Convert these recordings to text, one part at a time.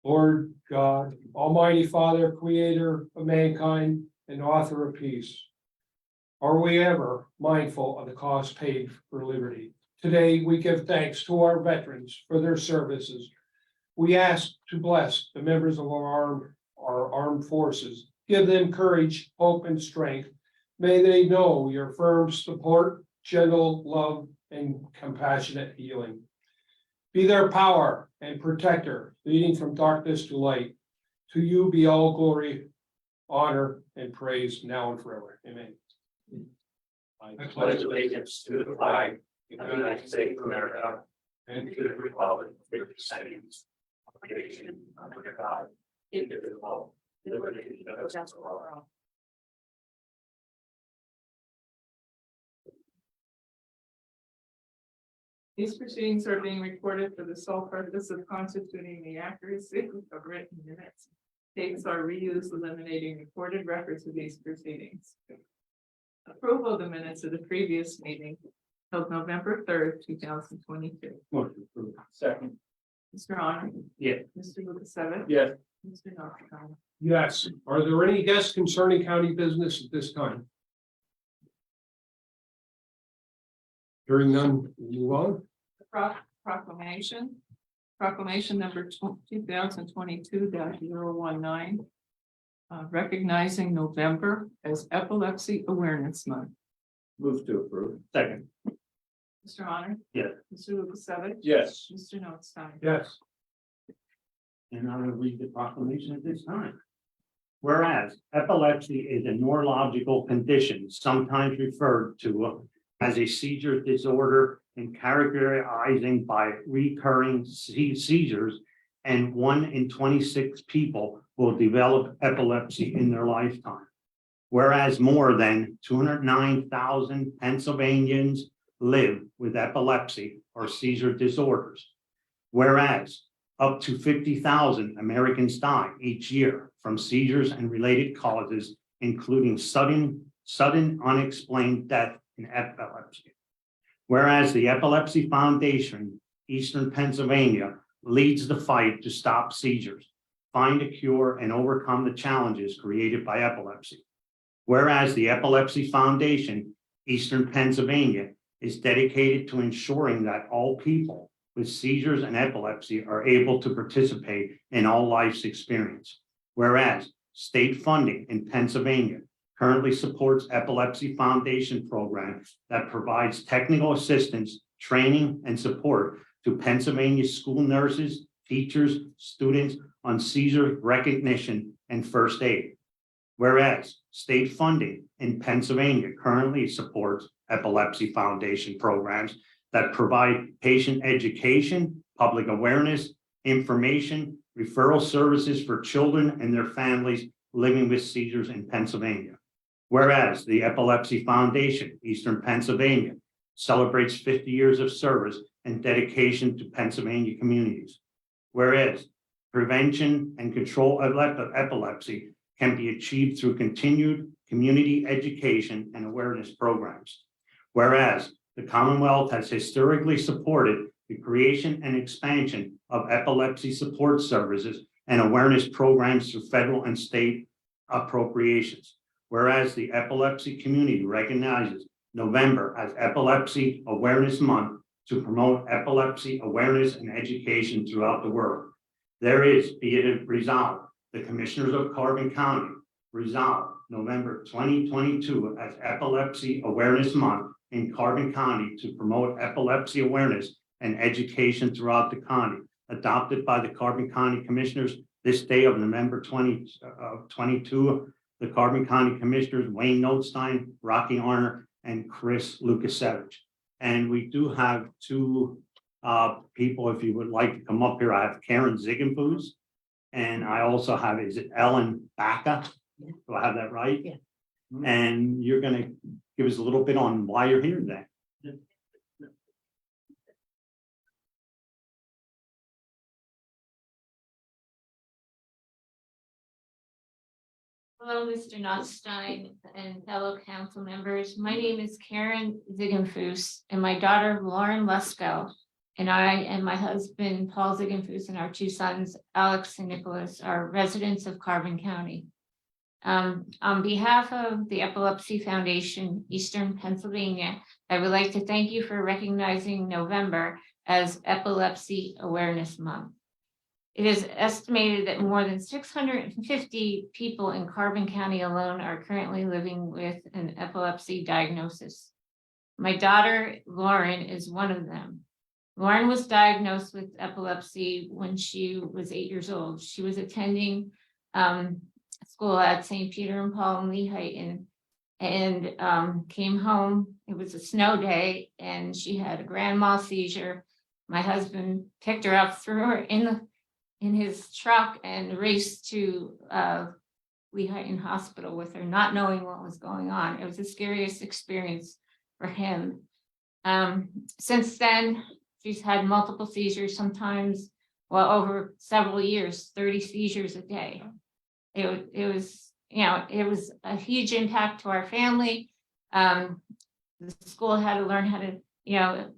Lord God, Almighty Father, creator of mankind and author of peace. Are we ever mindful of the cost paid for liberty? Today, we give thanks to our veterans for their services. We ask to bless the members of our armed forces. Give them courage, hope, and strength. May they know your firm support, gentle love, and compassionate healing. Be their power and protector, leading from darkness to light. To you be all glory, honor, and praise now and forever. Amen. I pledge allegiance to the flag of the United States of America and to the republic for which it stands, one nation under God, indivisible, with liberty and justice for all. These proceedings are being recorded for the sole purpose of constituting the accuracy of written minutes. Tapes are reused, eliminating recorded records of these proceedings. Approval of the minutes of the previous meeting held November 3rd, 2022. Motion approved. Second. Mr. Honor? Yes. Mr. Lukasevich? Yes. Mr. Notstein? Yes. Are there any guests concerning county business at this time? Hearing none, we'll move on. Proclamation number 2022-019. Recognizing November as Epilepsy Awareness Month. Move to approve. Second. Mr. Honor? Yes. Mr. Lukasevich? Yes. Mr. Notstein? Yes. And I will read the proclamation at this time. Whereas epilepsy is a neurological condition, sometimes referred to as a seizure disorder and characterizing by recurring seizures, and 1 in 26 people will develop epilepsy in their lifetime. Whereas more than 209,000 Pennsylvanians live with epilepsy or seizure disorders. Whereas up to 50,000 Americans die each year from seizures and related causes, including sudden unexplained death in epilepsy. Whereas the Epilepsy Foundation, Eastern Pennsylvania, leads the fight to stop seizures, find a cure, and overcome the challenges created by epilepsy. Whereas the Epilepsy Foundation, Eastern Pennsylvania, is dedicated to ensuring that all people with seizures and epilepsy are able to participate in all life's experience. Whereas state funding in Pennsylvania currently supports Epilepsy Foundation program that provides technical assistance, training, and support to Pennsylvania school nurses, teachers, students on seizure recognition and first aid. Whereas state funding in Pennsylvania currently supports Epilepsy Foundation programs that provide patient education, public awareness, information, referral services for children and their families living with seizures in Pennsylvania. Whereas the Epilepsy Foundation, Eastern Pennsylvania, celebrates 50 years of service and dedication to Pennsylvania communities. Whereas prevention and control of epilepsy can be achieved through continued community education and awareness programs. Whereas the Commonwealth has historically supported the creation and expansion of epilepsy support services and awareness programs through federal and state appropriations. Whereas the epilepsy community recognizes November as Epilepsy Awareness Month to promote epilepsy awareness and education throughout the world. There is, be it resolved, the Commissioners of Carbon County resolve November 2022 as Epilepsy Awareness Month in Carbon County to promote epilepsy awareness and education throughout the county, adopted by the Carbon County Commissioners this day of November 2022. The Carbon County Commissioners, Wayne Notstein, Rocky Arner, and Chris Lukasevich. And we do have two people, if you would like to come up here. I have Karen Ziegenfuss, and I also have, is it Ellen Baca? Do I have that right? Yeah. And you're going to give us a little bit on why you're here today. Hello, Mr. Notstein and fellow council members. My name is Karen Ziegenfuss, and my daughter Lauren Lesko And I and my husband, Paul Ziegenfuss, and our two sons, Alex and Nicholas, are residents of Carbon County. On behalf of the Epilepsy Foundation, Eastern Pennsylvania, I would like to thank you for recognizing November as Epilepsy Awareness Month. It is estimated that more than 650 people in Carbon County alone are currently living with an epilepsy diagnosis. My daughter, Lauren, is one of them. Lauren was diagnosed with epilepsy when she was 8 years old. She was attending school at St. Peter and Paul in Lehigh and came home. It was a snow day and she had a grand mal seizure. My husband picked her up, threw her in his truck and raced to Lehigh Hospital with her, not knowing what was going on. It was the scariest experience for him. Since then, she's had multiple seizures, sometimes, well, over several years, 30 seizures a day. It was a huge impact to our family. The school had to learn how to,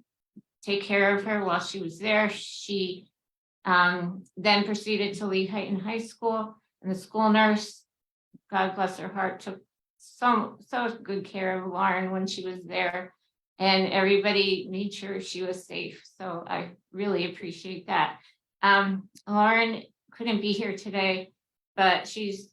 take care of her while she was there. She then proceeded to Lehigh High School, and the school nurse, God bless her heart, took so good care of Lauren when she was there, and everybody made sure she was safe. So I really appreciate that. Lauren couldn't be here today, but she's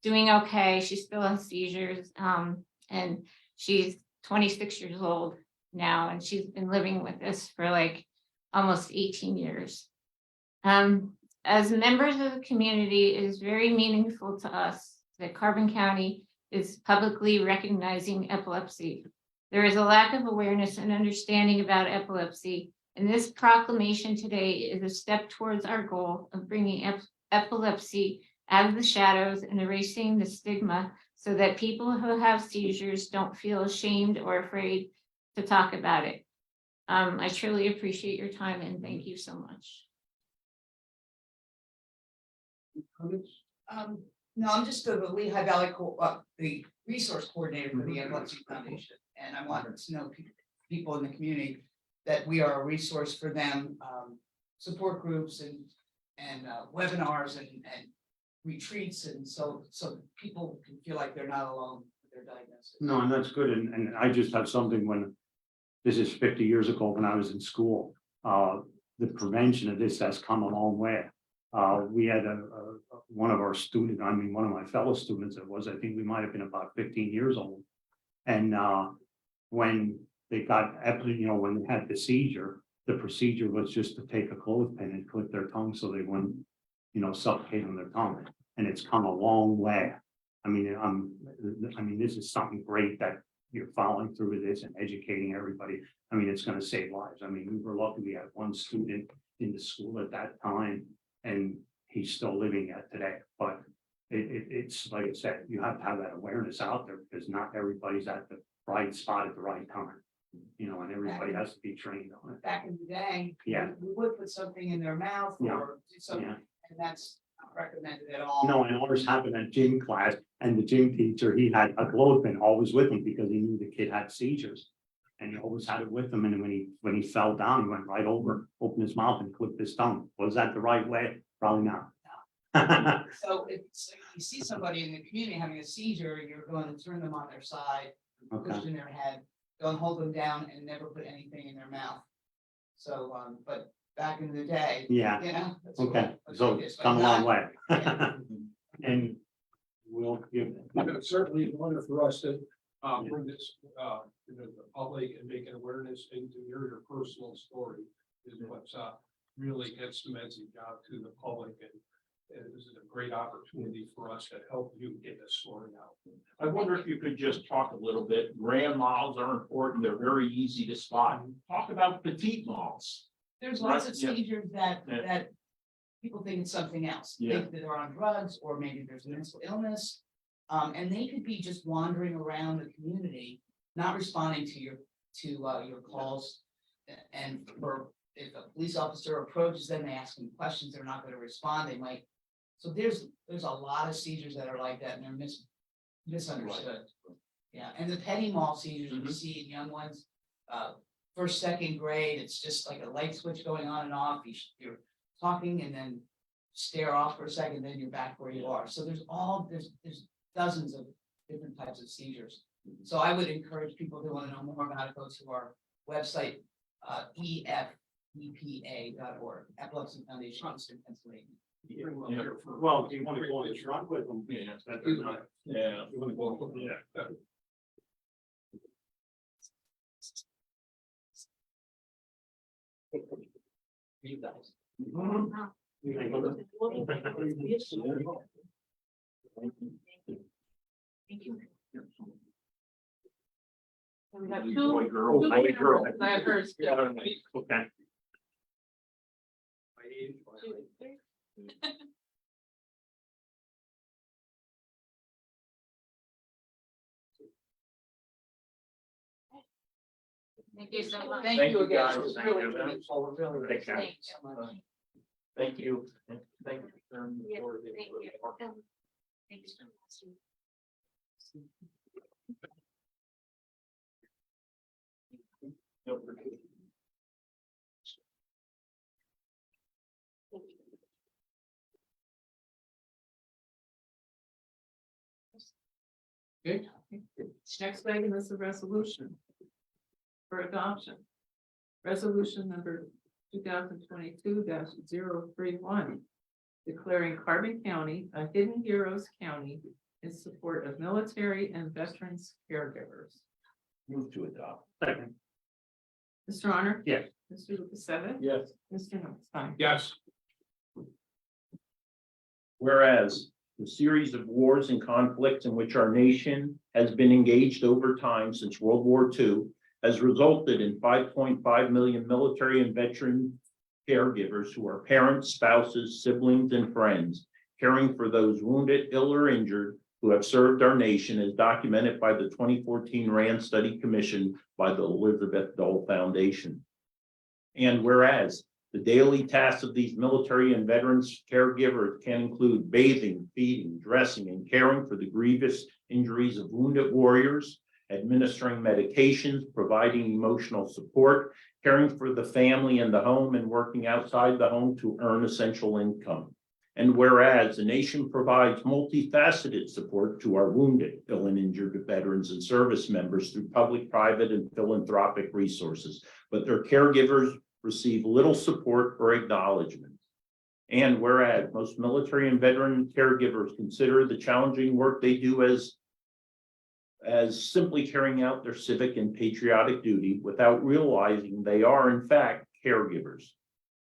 doing okay. She still has seizures, and she's 26 years old now, and she's been living with us for like almost 18 years. As members of the community, it is very meaningful to us that Carbon County is publicly recognizing epilepsy. There is a lack of awareness and understanding about epilepsy, and this proclamation today is a step towards our goal of bringing epilepsy out of the shadows and erasing the stigma so that people who have seizures don't feel ashamed or afraid to talk about it. I truly appreciate your time and thank you so much. Comments? No, I'm just the Lehigh Valley, the resource coordinator for the Epilepsy Foundation, and I want to know people in the community that we are a resource for them, support groups and webinars and retreats, and so people can feel like they're not alone with their diagnosis. No, and that's good, and I just have something when, this is 50 years ago when I was in school, the prevention of this has come a long way. We had one of our students, one of my fellow students, I think we might have been about 15 years old. And when they got, when they had the seizure, the procedure was just to take a clothespin and clip their tongue so they wouldn't, suffocate on their tongue. And it's come a long way. This is something great that you're following through with this and educating everybody. It's going to save lives. We were lucky we had one student in the school at that time, and he's still living it today. But it's like I said, you have to have that awareness out there because not everybody's at the right spot at the right time. And everybody has to be trained on it. Back in the day, Yeah. we would put something in their mouth Yeah. or do something, Yeah. and that's not recommended at all. No, and ours happened at gym class, and the gym teacher, he had a clothespin always with him because he knew the kid had seizures. And he always had it with him, and when he fell down, he went right over, opened his mouth and clipped his tongue. Was that the right way? Probably not. So if you see somebody in the community having a seizure, you're going to turn them on their side, Okay. push in their head, don't hold them down and never put anything in their mouth. So, but back in the day, Yeah, that's okay, what so it is, it's but come a long not- way. yeah. And we'll give. It's certainly an honor for us to bring this to the public and make an awareness and to hear your personal story is what's really gets the message out to the public, and this is a great opportunity for us to help you get the story out. I wonder if you could just talk a little bit, grand malls are important, they're very easy to spot. Talk about petite malls. There's lots of Right, yeah. seizures that people think it's something else. Yeah. Think that they're on drugs, or maybe there's a mental illness. And they could be just wandering around the community, not responding to your calls. And if a police officer approaches them, they ask them questions, they're not going to respond, they might. So there's a lot of seizures that are like that, and they're misunderstood. Yeah, and the petty mall seizures we see in young ones, first, second grade, it's just like a light switch going on and off. You're talking and then stare off for a second, then you're back where you are. So there's dozens of different types of seizures. So I would encourage people who want to know more about it, go to our website, efepa.org, Epilepsy Foundation, Eastern Pennsylvania. Well, do you want to go on the truck with them? Yeah. Yeah. You want to go? Yeah. You guys. Thank you. We have two. Boy, girl, two boy, girl. I have hers. too. Okay. Two, three. Thank you so much. Thank you again. guys. It was Thank really you. great. Thank you. Thanks so much. Thank you. Thank you. Yeah, thank you. Thank you so much. Next item is a resolution for adoption. Resolution number 2022-031, declaring Carbon County a Hidden Heroes County in support of military and veterans caregivers. Move to adopt. Second. Mr. Honor? Yes. Mr. Lukasevich? Yes. Mr. Notstein? Yes, Whereas the series of wars and conflicts in which our nation has been engaged over time since World War II has resulted in 5.5 million military and veteran caregivers who are parents, spouses, siblings, and friends, caring for those wounded, ill, or injured who have served our nation, as documented by the 2014 RAND Study Commission by the Elizabeth Dole Foundation. And whereas the daily tasks of these military and veterans caregivers can include bathing, feeding, dressing, and caring for the grievous injuries of wounded warriors, administering medications, providing emotional support, caring for the family and the home, and working outside the home to earn essential income. And whereas the nation provides multifaceted support to our wounded, ill, and injured veterans and service members through public, private, and philanthropic resources, but their caregivers receive little support or acknowledgement. And whereas most military and veteran caregivers consider the challenging work they do as simply carrying out their civic and patriotic duty without realizing they are in fact caregivers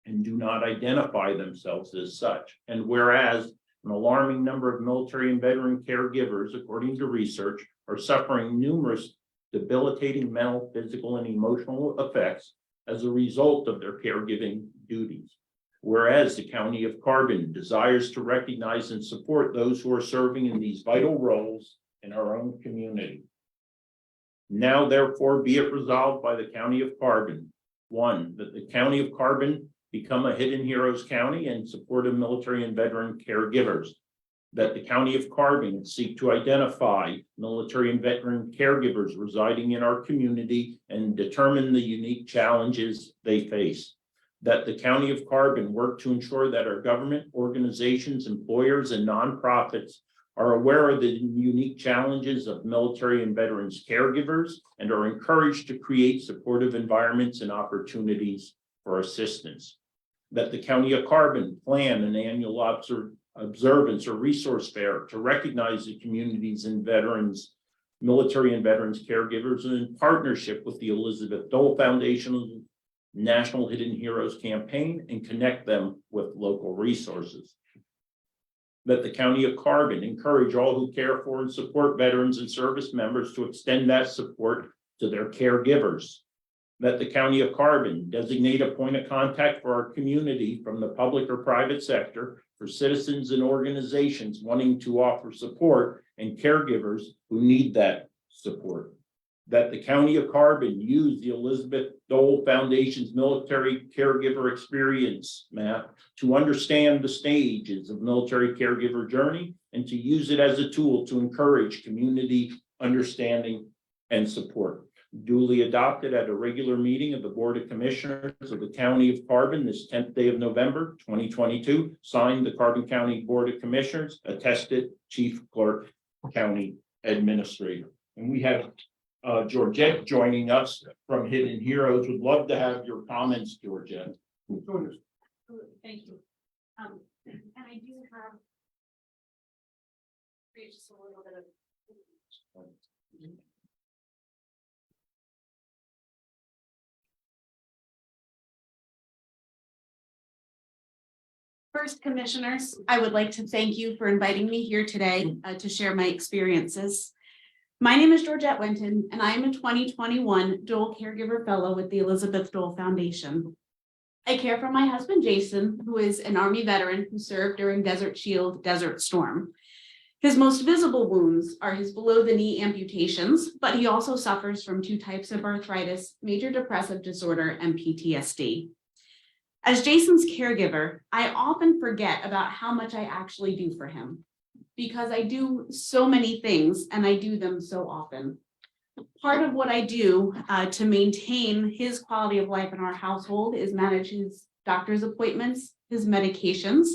and do not identify themselves as such. And whereas an alarming number of military and veteran caregivers, according to research, are suffering numerous debilitating mental, physical, and emotional effects as a result of their caregiving duties. Whereas the County of Carbon desires to recognize and support those who are serving in these vital roles in our own community. Now, therefore, be it resolved by the County of Carbon, one, that the County of Carbon become a Hidden Heroes County in support of military and veteran caregivers. That the County of Carbon seek to identify military and veteran caregivers residing in our community and determine the unique challenges they face. That the County of Carbon work to ensure that our government, organizations, employers, and nonprofits are aware of the unique challenges of military and veterans caregivers and are encouraged to create supportive environments and opportunities for assistance. That the County of Carbon plan an annual observance or resource fair to recognize the communities and veterans, military and veterans caregivers, and in partnership with the Elizabeth Dole Foundation's National Hidden Heroes campaign and connect them with local resources. That the County of Carbon encourage all who care for and support veterans and service members to extend that support to their caregivers. That the County of Carbon designate a point of contact for our community from the public or private sector for citizens and organizations wanting to offer support and caregivers who need that support. That the County of Carbon use the Elizabeth Dole Foundation's military caregiver experience map to understand the stages of military caregiver journey and to use it as a tool to encourage community understanding and support. duly adopted at a regular meeting of the Board of Commissioners of the County of Carbon this 10th day of November, 2022. Signed, the Carbon County Board of Commissioners, attested Chief Clerk, County Administrator. And we have Georgette joining us from Hidden Heroes. Would love to have your comments, Georgette. Thank you. And I do have. Just a little bit of. First, commissioners, I would like to thank you for inviting me here today to share my experiences. My name is Georgette Winton, and I am a 2021 Dole Caregiver Fellow with the Elizabeth Dole Foundation. I care for my husband, Jason, who is an Army veteran who served during Desert Shield, Desert Storm. His most visible wounds are his below-the-knee amputations, but he also suffers from 2 types of arthritis, major depressive disorder, and PTSD. As Jason's caregiver, I often forget about how much I actually do for him because I do so many things and I do them so often. Part of what I do to maintain his quality of life in our household is manage his doctor's appointments, his medications.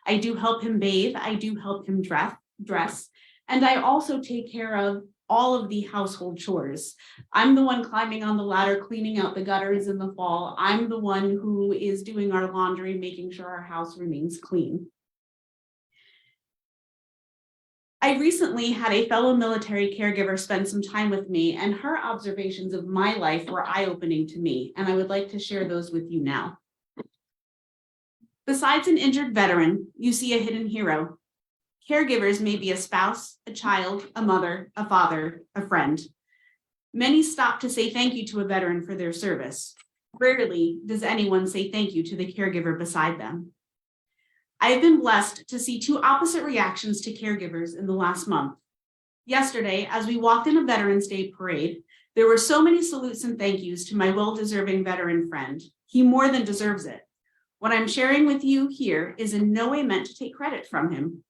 I do help him bathe. I do help him dress, and I also take care of all of the household chores. I'm the one climbing on the ladder, cleaning out the gutters in the fall. I'm the one who is doing our laundry, making sure our house remains clean. I recently had a fellow military caregiver spend some time with me, and her observations of my life were eye-opening to me, and I would like to share those with you now. Besides an injured veteran, you see a hidden hero. Caregivers may be a spouse, a child, a mother, a father, a friend. Many stop to say thank you to a veteran for their service. Rarely does anyone say thank you to the caregiver beside them. I have been blessed to see 2 opposite reactions to caregivers in the last month. Yesterday, as we walked in a Veterans Day parade, there were so many salutes and thank yous to my well-deserving veteran friend. He more than deserves it. What I'm sharing with you here is in no way meant to take credit from him.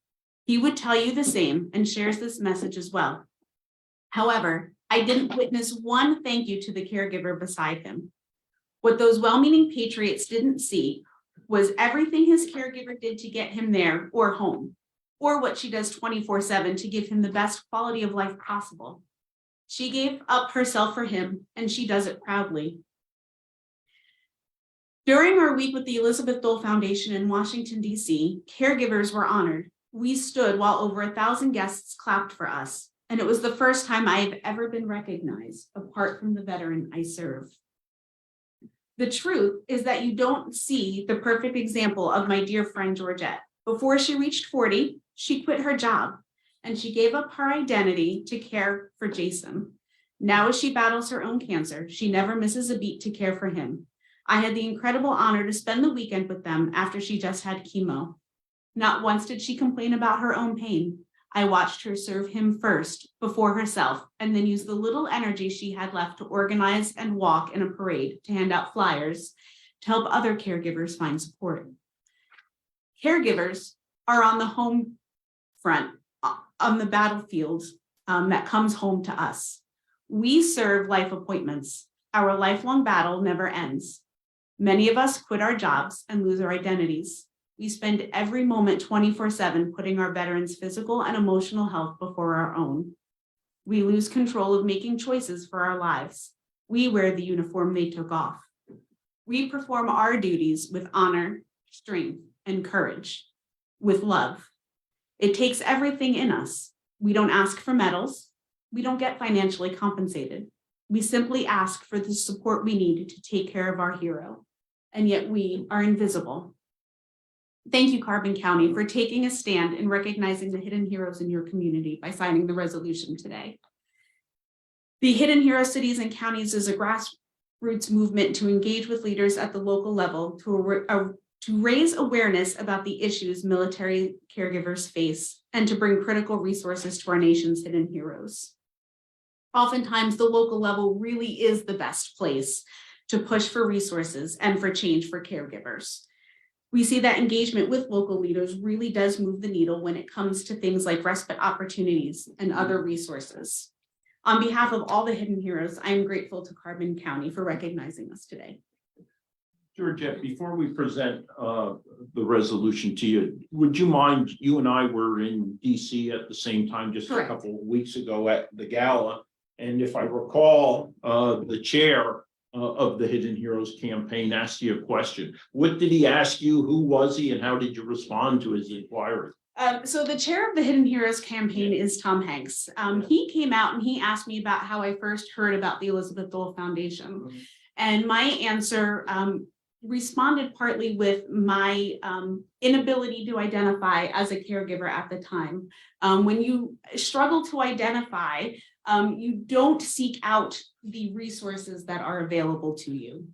He would tell you the same and shares this message as well. However, I didn't witness one thank you to the caregiver beside him. What those well-meaning patriots didn't see was everything his caregiver did to get him there or home, or what she does 24/7 to give him the best quality of life possible. She gave up herself for him, and she does it proudly. During our week with the Elizabeth Dole Foundation in Washington, D.C., caregivers were honored. We stood while over 1,000 guests clapped for us, and it was the first time I have ever been recognized apart from the veteran I serve. The truth is that you don't see the perfect example of my dear friend Georgette. Before she reached 40, she quit her job and she gave up her identity to care for Jason. Now, as she battles her own cancer, she never misses a beat to care for him. I had the incredible honor to spend the weekend with them after she just had chemo. Not once did she complain about her own pain. I watched her serve him first, before herself, and then use the little energy she had left to organize and walk in a parade, to hand out flyers, to help other caregivers find support. Caregivers are on the home front, on the battlefield that comes home to us. We serve life appointments. Our lifelong battle never ends. Many of us quit our jobs and lose our identities. We spend every moment 24/7 putting our veterans' physical and emotional health before our own. We lose control of making choices for our lives. We wear the uniform they took off. We perform our duties with honor, strength, and courage, with love. It takes everything in us. We don't ask for medals. We don't get financially compensated. We simply ask for the support we need to take care of our hero, and yet we are invisible. Thank you, Carbon County, for taking a stand and recognizing the hidden heroes in your community by signing the resolution today. The Hidden Hero Cities and Counties is a grassroots movement to engage with leaders at the local level to raise awareness about the issues military caregivers face and to bring critical resources to our nation's hidden heroes. Oftentimes, the local level really is the best place to push for resources and for change for caregivers. We see that engagement with local leaders really does move the needle when it comes to things like respite opportunities and other resources. On behalf of all the hidden heroes, I am grateful to Carbon County for recognizing us today. Georgette, before we present the resolution to you, would you mind, you and I were in DC at the same time just a Correct. couple of weeks ago at the gala. And if I recall, the chair of the Hidden Heroes campaign asked you a question. What did he ask you? Who was he and how did you respond to his inquiry? So the chair of the Hidden Heroes campaign is Tom Hanks. He came out and he asked me about how I first heard about the Elizabeth Dole Foundation. And my answer responded partly with my inability to identify as a caregiver at the time. When you struggle to identify, you don't seek out the resources that are available to you.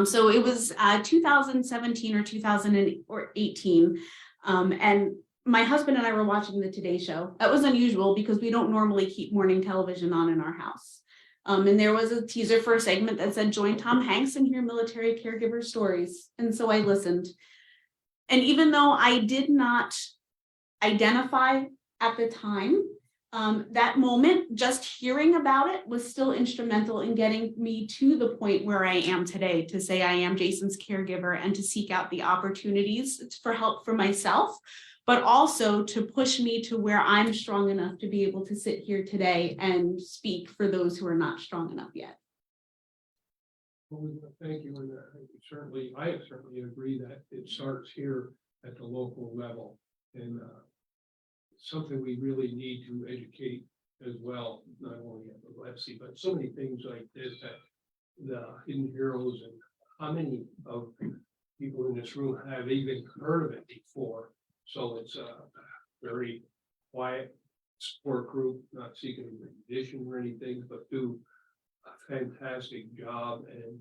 So it was 2017 or 2018. And my husband and I were watching the Today Show. That was unusual because we don't normally keep morning television on in our house. And there was a teaser for a segment that said, join Tom Hanks and hear military caregiver stories. And so I listened. And even though I did not identify at the time, that moment, just hearing about it was still instrumental in getting me to the point where I am today, to say I am Jason's caregiver and to seek out the opportunities for help for myself, but also to push me to where I'm strong enough to be able to sit here today and speak for those who are not strong enough yet. Well, thank you, and I certainly agree that it starts here at the local level, and something we really need to educate as well, not only epilepsy, but so many things like this that the Hidden Heroes, and how many of people in this room have even heard of it before. So it's a very quiet support group, not seeking recognition or anything, but do a fantastic job and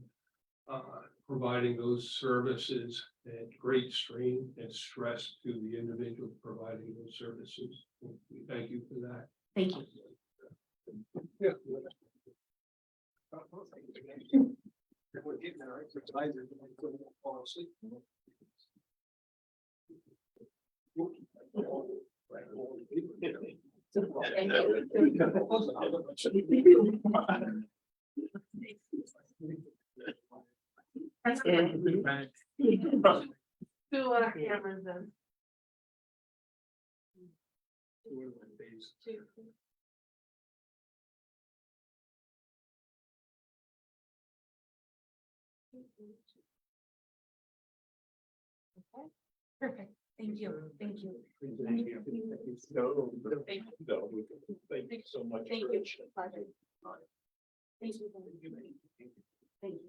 providing those services at great strain and stress to the individual providing those services. We thank you for that. Thank you. Yeah. Cameras then. Perfect. Thank you. Thank you. Thank you so much. Thank you. Pleasure. Thank you. Thank you.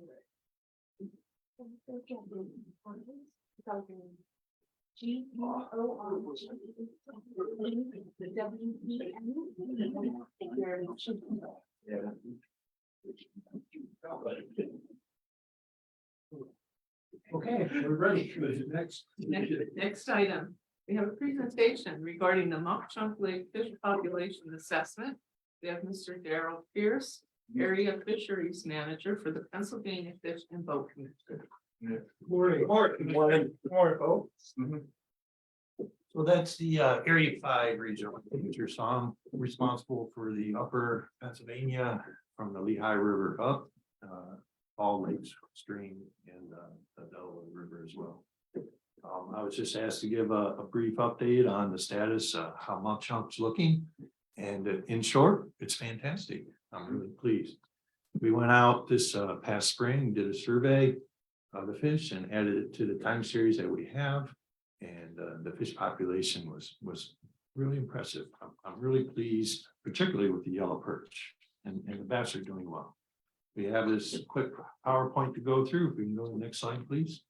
Okay, we're ready for the next. Next item, we have a presentation regarding the Mock Chunk Lake fish population assessment. We have Mr. Darrell Pierce, Area Fisheries Manager for the Pennsylvania Fish and Boat Commission. Morning. Morning, folks. So that's the Area 5 regional manager. So I'm responsible for the upper Pennsylvania from the Lehigh River up, all lakes, stream, and the Delaware River as well. I was just asked to give a brief update on the status, how Mount Chunk's looking. And in short, it's fantastic. I'm really pleased. We went out this past spring, did a survey of the fish and added it to the time series that we have. And the fish population was really impressive. I'm really pleased, particularly with the yellow perch, and the bass are doing well. We have this quick PowerPoint to go through. If we can go to the next slide, please.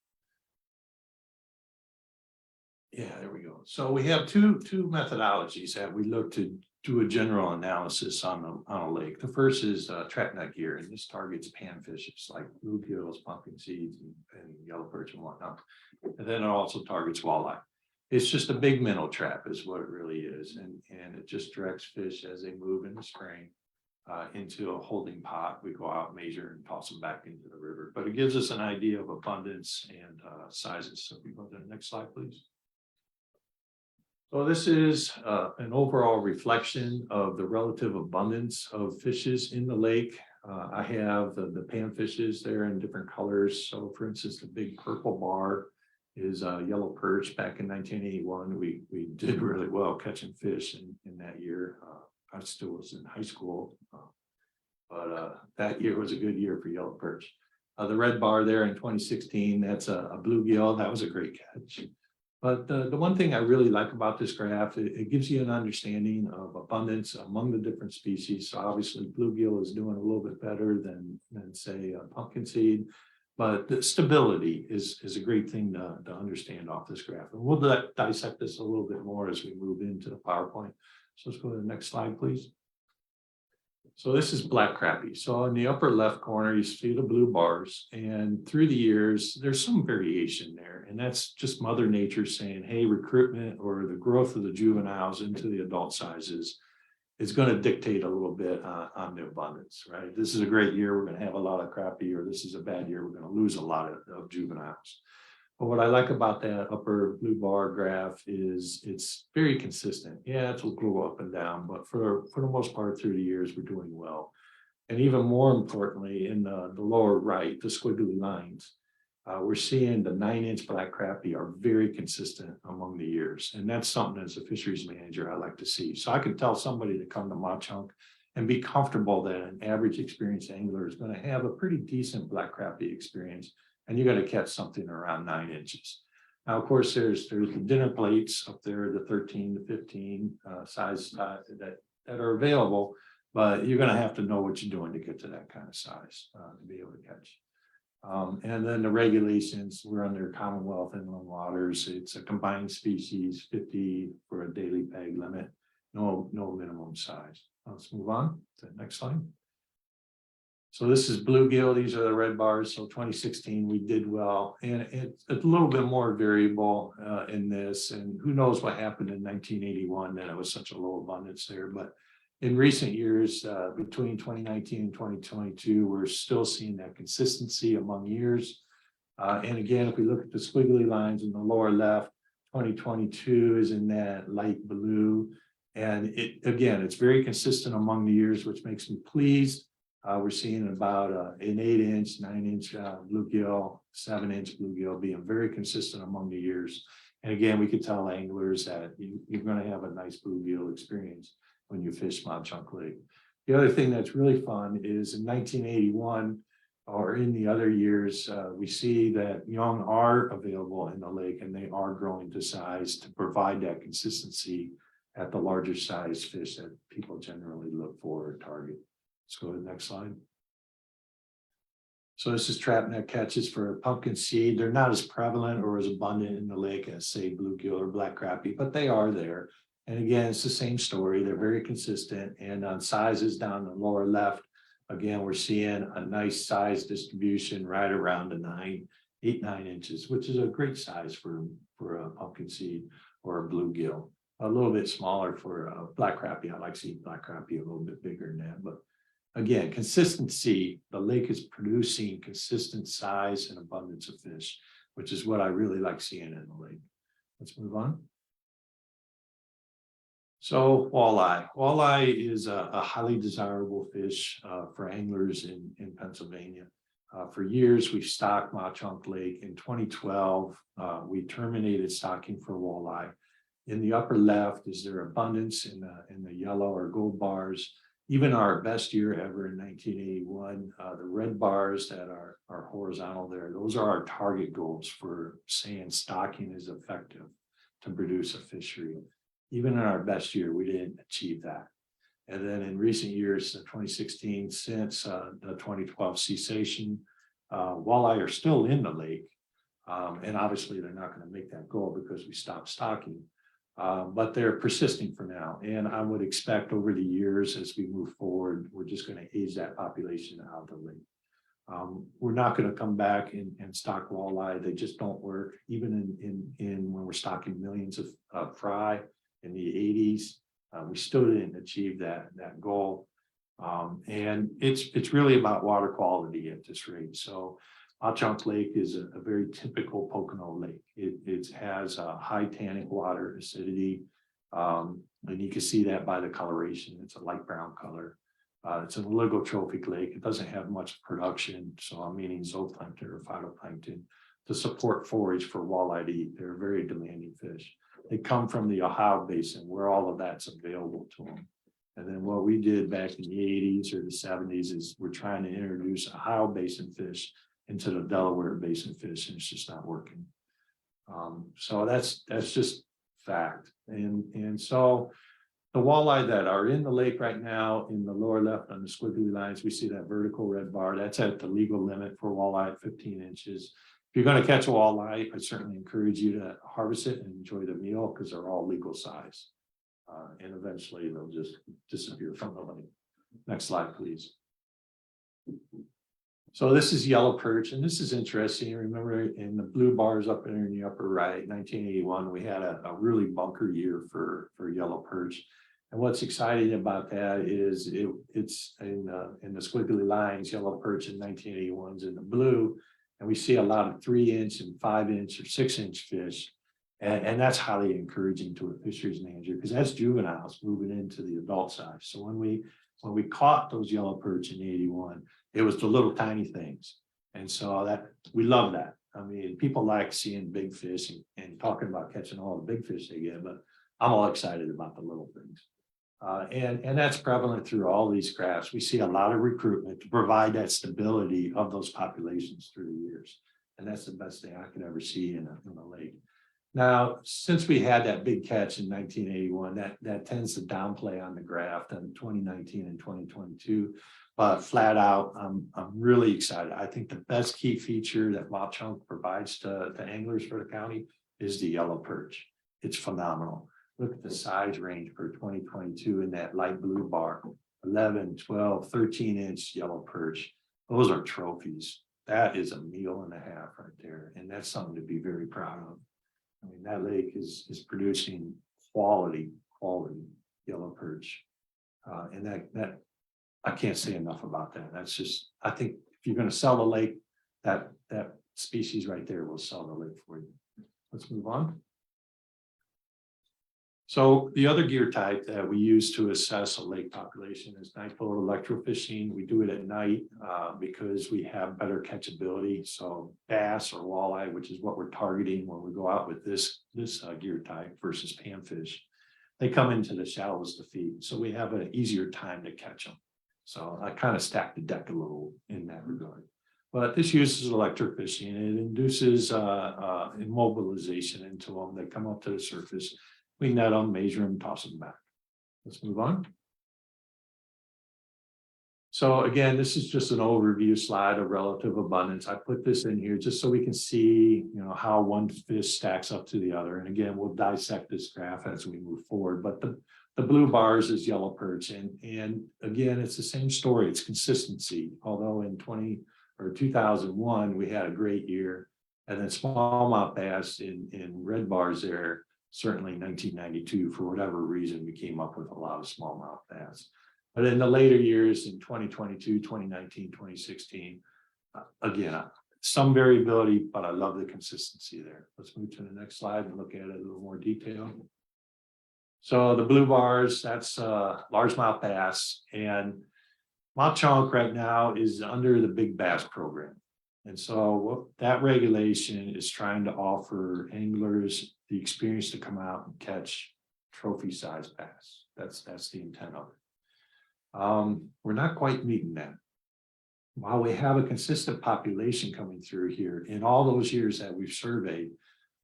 Yeah, there we go. So we have two methodologies that we look to do a general analysis on a lake. The first is trap net gear, and this targets panfishes like bluegills, pumpkin seeds, and yellow perch and whatnot. And then it also targets walleye. It's just a big minnow trap is what it really is. And it just directs fish as they move in the spring into a holding pot. We go out, measure, and toss them back into the river. But it gives us an idea of abundance and sizes. So if we go to the next slide, please. So this is an overall reflection of the relative abundance of fishes in the lake. I have the panfishes there in different colors. So for instance, the big purple bar is yellow perch. Back in 1981, we did really well catching fish in that year. I still was in high school. But that year was a good year for yellow perch. The red bar there in 2016, that's a bluegill. That was a great catch. But the one thing I really like about this graph, it gives you an understanding of abundance among the different species. So obviously bluegill is doing a little bit better than say pumpkin seed. But the stability is a great thing to understand off this graph. And we'll dissect this a little bit more as we move into the PowerPoint. So let's go to the next slide, please. So this is black crappie. So in the upper left corner, you see the blue bars, and through the years, there's some variation there. And that's just Mother Nature saying, hey, recruitment or the growth of the juveniles into the adult sizes is going to dictate a little bit on the abundance, right? This is a great year, we're going to have a lot of crappie, or this is a bad year, we're going to lose a lot of juveniles. But what I like about that upper blue bar graph is it's very consistent. Yeah, it's will go up and down, but for the most part through the years, we're doing well. And even more importantly, in the lower right, the squiggly lines, we're seeing the 9-inch black crappie are very consistent among the years. And that's something as a fisheries manager I like to see. So I could tell somebody to come to Mauch-Chunk and be comfortable that an average experienced angler is going to have a pretty decent black crappie experience. And you're going to catch something around 9 inches. Now, of course, there's the dinner plates up there, the 13 to 15 size that are available, but you're going to have to know what you're doing to get to that kind of size to be able to catch. And then the regulations, we're under Commonwealth inland waters. It's a combined species, 50 for a daily peg limit, no minimum size. Let's move on to the next slide. So this is bluegill. These are the red bars. So 2016, we did well. And it's a little bit more variable in this. And who knows what happened in 1981 that it was such a low abundance there. But in recent years, between 2019 and 2022, we're still seeing that consistency among years. And again, if we look at the squiggly lines in the lower left, 2022 is in that light blue. And it's very consistent among the years, which makes me pleased. We're seeing about an 8-inch, 9-inch bluegill, 7-inch bluegill being very consistent among the years. And again, we could tell anglers that you're going to have a nice bluegill experience when you fish Mauch-Chunk Lake. The other thing that's really fun is in 1981 or in the other years, we see that young are available in the lake and they are growing to size to provide that consistency at the larger size fish that people generally look for or target. Let's go to the next slide. So this is trap net catches for pumpkin seed. They're not as prevalent or as abundant in the lake as say bluegill or black crappie, but they are there. And again, it's the same story. They're very consistent. And on sizes down the lower left, again, we're seeing a nice size distribution right around the 8-9 inches, which is a great size for a pumpkin seed or a bluegill. A little bit smaller for a black crappie. I like seeing black crappie a little bit bigger than that, but again, consistency, the lake is producing consistent size and abundance of fish, which is what I really like seeing in the lake. Let's move on. So walleye. Walleye is a highly desirable fish for anglers in Pennsylvania. For years, we've stocked Mauch-Chunk Lake. In 2012, we terminated stocking for walleye. In the upper left is their abundance in the yellow or gold bars. Even our best year ever in 1981, the red bars that are horizontal there, those are our target goals for saying stocking is effective to produce a fishery. Even in our best year, we didn't achieve that. And then in recent years, 2016, since the 2012 cessation, walleye are still in the lake. And obviously they're not going to make that goal because we stopped stocking. But they're persisting for now. And I would expect over the years as we move forward, we're just going to age that population out of the lake. We're not going to come back and stock walleye. They just don't work. Even in when we're stocking millions of fry in the 80s, we still didn't achieve that goal. And it's really about water quality at this rate. So Mauch-Chunk Lake is a very typical Pocono lake. It has a high tannic water acidity. And you can see that by the coloration, it's a light brown color. It's an oligotrophic lake, it doesn't have much production, so I'm meaning zooplankton or phytoplankton to support forage for walleye to eat. They're very demanding fish. They come from the Ohio Basin where all of that's available to them. And then what we did back in the 80s or the 70s is we're trying to introduce Ohio Basin fish into the Delaware Basin fish, and it's just not working. So that's just fact. And so the walleye that are in the lake right now, in the lower left on the squiggly lines, we see that vertical red bar. That's at the legal limit for walleye at 15 inches. If you're going to catch a walleye, I certainly encourage you to harvest it and enjoy the meal because they're all legal size. And eventually they'll just disappear from the lake. Next slide, please. So this is yellow perch, and this is interesting. Remember in the blue bars up there in the upper right, 1981, we had a really bunker year for yellow perch. And what's exciting about that is it's in the squiggly lines, yellow perch in 1981 is in the blue. And we see a lot of 3-inch and 5-inch or 6-inch fish. And that's highly encouraging to a fisheries manager because that's juveniles moving into the adult size. So when we caught those yellow perch in 81, it was the little tiny things. And so that we love that. I mean, people like seeing big fish and talking about catching all the big fish they get, but I'm all excited about the little things. And that's prevalent through all these graphs. We see a lot of recruitment to provide that stability of those populations through the years. And that's the best thing I could ever see in a lake. Now, since we had that big catch in 1981, that tends to downplay on the graph in 2019 and 2022. But flat out, I'm really excited. I think the best key feature that Mauch-Chunk provides to anglers for the county is the yellow perch. It's phenomenal. Look at the size range for 2022 in that light blue bar, 11, 12, 13-inch yellow perch. Those are trophies. That is a meal and a half right there. And that's something to be very proud of. I mean, that lake is producing quality yellow perch. And that I can't say enough about that. That's just, I think if you're going to sell the lake, that species right there will sell the lake for you. Let's move on. So the other gear type that we use to assess a lake population is night boat electrofishing. We do it at night because we have better catchability. So bass or walleye, which is what we're targeting when we go out with this gear type versus panfish, they come into the shallows to feed. So we have an easier time to catch them. So I kind of stacked the deck a little in that regard. But this uses electrofishing and it induces immobilization into them. They come up to the surface. We net them, measure them, toss them back. Let's move on. So again, this is just an overview slide of relative abundance. I put this in here just so we can see, how one fish stacks up to the other. And again, we'll dissect this graph as we move forward. But the blue bars is yellow perch. And again, it's the same story. It's consistency. Although in 2001, we had a great year. And then smallmouth bass in red bars there. Certainly 1992, for whatever reason, we came up with a lot of smallmouth bass. But in the later years, in 2022, 2019, 2016, again, some variability, but I love the consistency there. Let's move to the next slide and look at it in a little more detail. So the blue bars, that's largemouth bass. And Mauch-Chunk right now is under the Big Bass program. And so what that regulation is trying to offer anglers the experience to come out and catch trophy size bass. That's the intent of it. We're not quite meeting that. While we have a consistent population coming through here, in all those years that we've surveyed,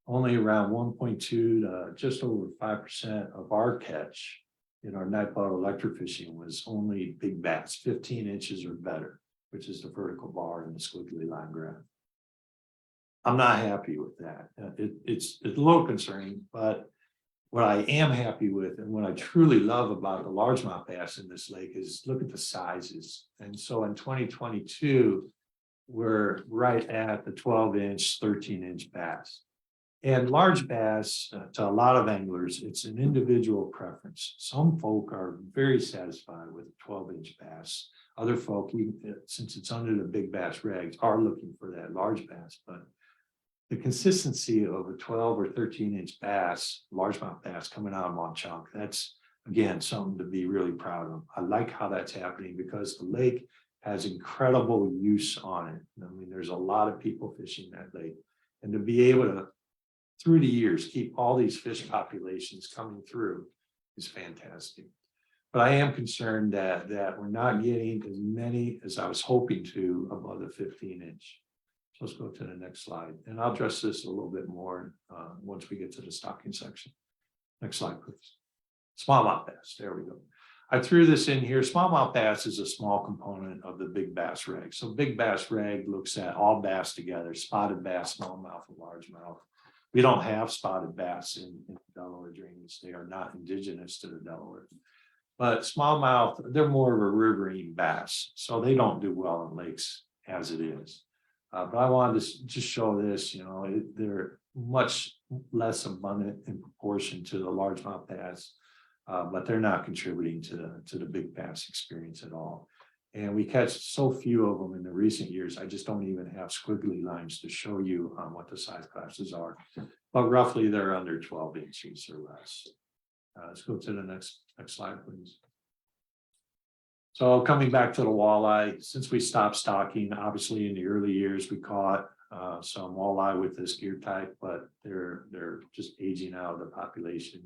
only around 1.2 to just over 5% of our catch in our night boat electrofishing was only big bass, 15 inches or better, which is the vertical bar in the squiggly line graph. I'm not happy with that. It's a little concerning, but what I am happy with and what I truly love about the largemouth bass in this lake is look at the sizes. And so in 2022, we're right at the 12-inch, 13-inch bass. And large bass, to a lot of anglers, it's an individual preference. Some folk are very satisfied with a 12-inch bass. Other folk, since it's under the big bass regs, are looking for that large bass. But the consistency of a 12 or 13-inch bass, largemouth bass coming out of Mauch-Chunk, that's again, something to be really proud of. I like how that's happening because the lake has incredible use on it. I mean, there's a lot of people fishing that lake. And to be able to, through the years, keep all these fish populations coming through is fantastic. But I am concerned that we're not getting as many as I was hoping to above the 15-inch. So let's go to the next slide. And I'll address this a little bit more once we get to the stocking section. Next slide, please. Smallmouth bass, there we go. I threw this in here. Smallmouth bass is a small component of the big bass reg. So big bass reg looks at all bass together, spotted bass, smallmouth, and largemouth. We don't have spotted bass in Delaware drainage. They are not indigenous to the Delaware. But smallmouth, they're more of a riverine bass, so they don't do well in lakes as it is. But I wanted to just show this, you know, they're much less abundant in proportion to the largemouth bass. But they're not contributing to the big bass experience at all. And we catch so few of them in the recent years. I just don't even have squiggly lines to show you what the size classes are. But roughly they're under 12 inches or less. Let's go to the next slide, please. So coming back to the walleye, since we stopped stocking, obviously in the early years we caught some walleye with this gear type, but they're just aging out of the population.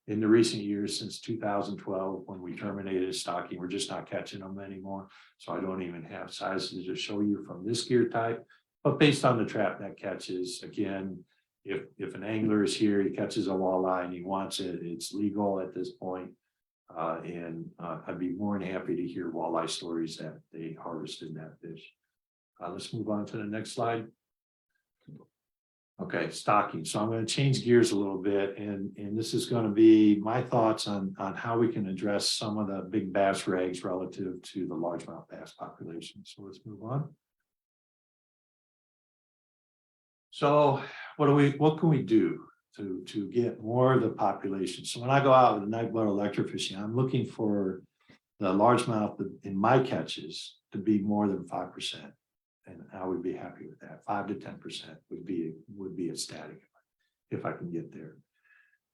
In the recent years, since 2012, when we terminated stocking, we're just not catching them anymore. So I don't even have sizes to show you from this gear type. But based on the trap that catches, again, if an angler is here, he catches a walleye and he wants it, it's legal at this point. I'd be more than happy to hear walleye stories that they harvested that fish. Let's move on to the next slide. Okay, stocking. So I'm going to change gears a little bit, and this is going to be my thoughts on how we can address some of the big bass regs relative to the largemouth bass population. So let's move on. So what can we do to get more of the population? So when I go out with the night blood electrofishing, I'm looking for the largemouth in my catches to be more than 5%. And I would be happy with that. 5 to 10% would be ecstatic if I can get there.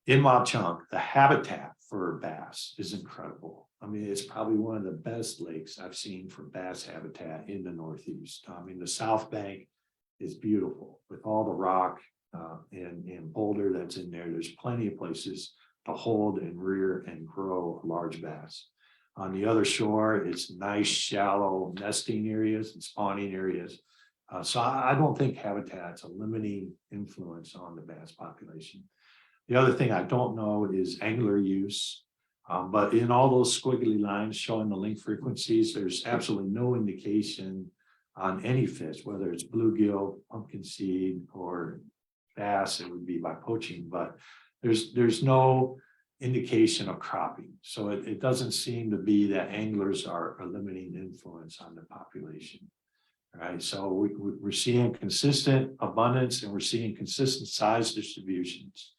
In Mauch-Chunk, the habitat for bass is incredible. I mean, it's probably one of the best lakes I've seen for bass habitat in the Northeast. I mean, the South Bank is beautiful with all the rock and boulder that's in there. There's plenty of places to hold and rear and grow a large bass. On the other shore, it's nice, shallow nesting areas and spawning areas. So I don't think habitat's a limiting influence on the bass population. The other thing I don't know is angler use. But in all those squiggly lines showing the link frequencies, there's absolutely no indication on any fish, whether it's bluegill, pumpkin seed, or bass, it would be by poaching, but there's no indication of cropping. So it doesn't seem to be that anglers are a limiting influence on the population. Right, so we're seeing consistent abundance and we're seeing consistent size distributions.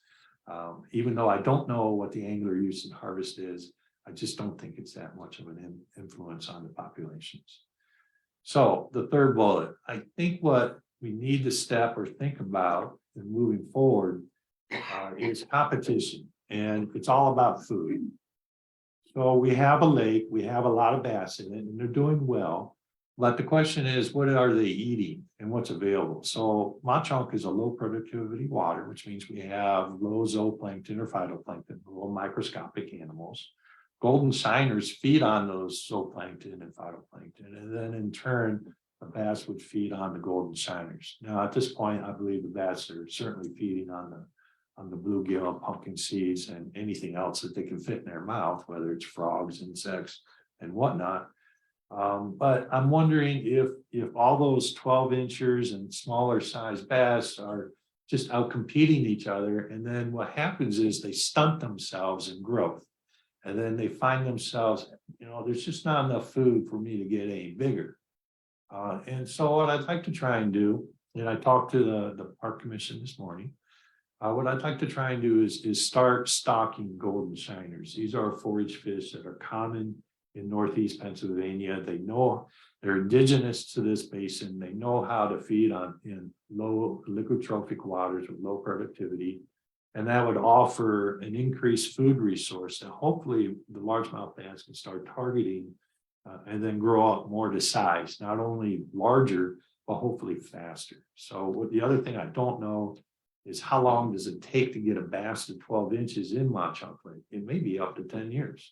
Even though I don't know what the angler use and harvest is, I just don't think it's that much of an influence on the populations. So the third bullet, I think what we need to step or think about in moving forward is competition. And it's all about food. So we have a lake, we have a lot of bass in it, and they're doing well. But the question is, what are they eating and what's available? So Mauch-Chunk is a low productivity water, which means we have low zooplankton or phytoplankton, little microscopic animals. Golden shiners feed on those zooplankton and phytoplankton, and then in turn, the bass would feed on the golden shiners. Now, at this point, I believe the bass are certainly feeding on the bluegill, pumpkin seeds, and anything else that they can fit in their mouth, whether it's frogs, insects, and whatnot. But I'm wondering if all those 12 inchers and smaller size bass are just out competing each other, and then what happens is they stunt themselves in growth, and then they find themselves, you know, there's just not enough food for me to get any bigger. And so what I'd like to try and do, and I talked to the Park Commission this morning. What I'd like to try and do is start stocking golden shiners. These are forage fish that are common in Northeast Pennsylvania. They know They're indigenous to this basin. They know how to feed on in low liquid trophic waters with low productivity. And that would offer an increased food resource that hopefully the largemouth bass can start targeting. And then grow up more to size, not only larger, but hopefully faster. So what the other thing I don't know is how long does it take to get a bass to 12 inches in Mauch-Chunk Lake? It may be up to 10 years.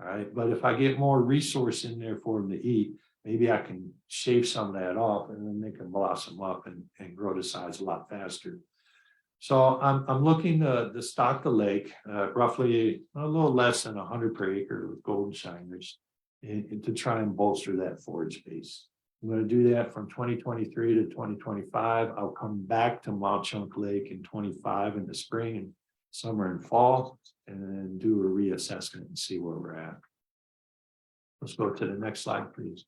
All right, but if I get more resource in there for them to eat, maybe I can shave some of that off and then they can blossom up and grow to size a lot faster. So I'm looking to stock the lake, roughly a little less than 100 per acre with golden shiners and to try and bolster that forage base. I'm going to do that from 2023 to 2025. I'll come back to Mauch-Chunk Lake in 25 in the spring and summer and fall, and then do a reassessment and see where we're at. Let's go to the next slide, please.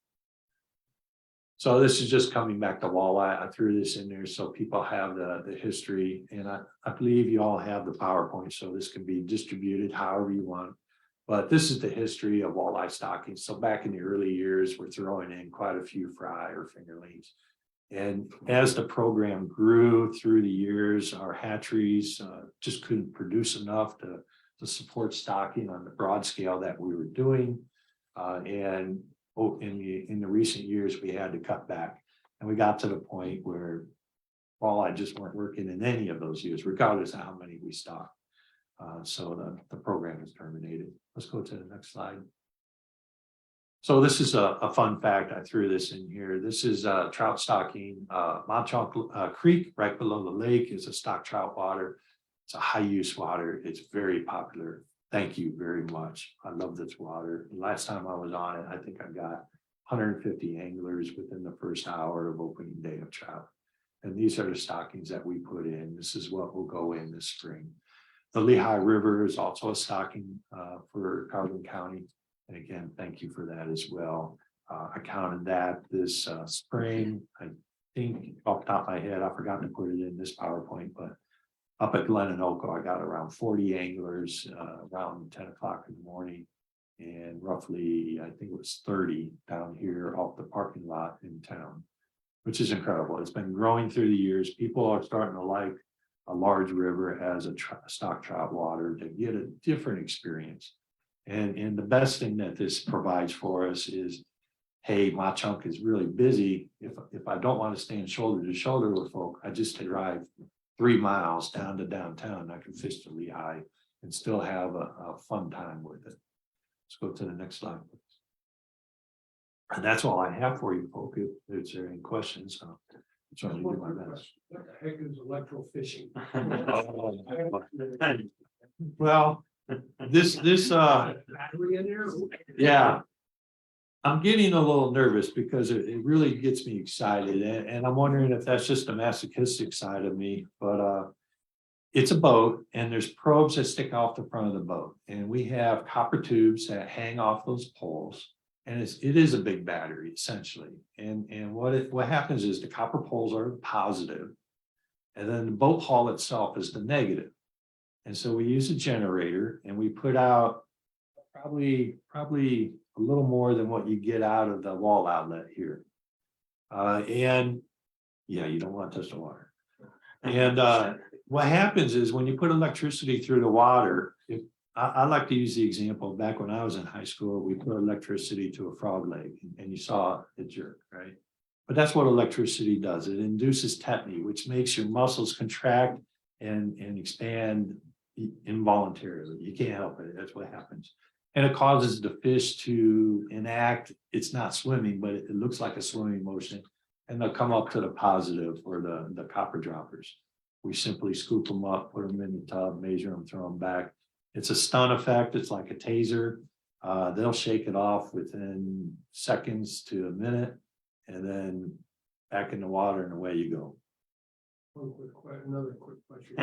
So this is just coming back to walleye. I threw this in there so people have the history, and I believe you all have the PowerPoint, so this can be distributed however you want. But this is the history of walleye stocking. So back in the early years, we're throwing in quite a few fry or fingerlings. And as the program grew through the years, our hatcheries just couldn't produce enough to support stocking on the broad scale that we were doing. In the recent years, we had to cut back. And we got to the point where walleye just weren't working in any of those years, regardless of how many we stocked. So the program is terminated. Let's go to the next slide. So this is a fun fact. I threw this in here. This is trout stocking. Mauch-Chunk Creek, right below the lake, is a stock trout water. It's a high use water. It's very popular. Thank you very much. I love this water. Last time I was on it, I think I got 150 anglers within the first hour of opening day of trout. And these are the stockings that we put in. This is what will go in this spring. The Lehigh River is also a stocking for Carbon County. And again, thank you for that as well. I counted that this spring. I think off the top of my head, I forgot to put it in this PowerPoint, but up at Glen and Oco, I got around 40 anglers around 10 o'clock in the morning. And roughly, I think it was 30 down here off the parking lot in town, which is incredible. It's been growing through the years. People are starting to like a large river as a stock trout water to get a different experience. And the best thing that this provides for us is, hey, Mauch-Chunk is really busy. If I don't want to stand shoulder to shoulder with folk, I just drive 3 miles down to downtown. I can fish to Lehigh and still have a fun time with it. Let's go to the next slide, please. And that's all I have for you, folk. If there are any questions, I'll try to do my best. What the heck is electrofishing? Well, this Battery in there? yeah. I'm getting a little nervous because it really gets me excited, and I'm wondering if that's just a masochistic side of me, but it's a boat and there's probes that stick off the front of the boat, and we have copper tubes that hang off those poles, and it is a big battery essentially. And what happens is the copper poles are positive, and then the boat hull itself is the negative. And so we use a generator and we put out probably a little more than what you get out of the wall outlet here. And yeah, you don't want to touch the water. And what happens is when you put electricity through the water, I like to use the example back when I was in high school, we put electricity to a frog leg and you saw it jerk, right? But that's what electricity does. It induces tetany, which makes your muscles contract and expand involuntarily. You can't help it. That's what happens. And it causes the fish to enact, it's not swimming, but it looks like a swimming motion. And they'll come up to the positive or the copper droppers. We simply scoop them up, put them in the tub, measure them, throw them back. It's a stun effect. It's like a taser. They'll shake it off within seconds to a minute, and then back in the water and away you go. Another quick question.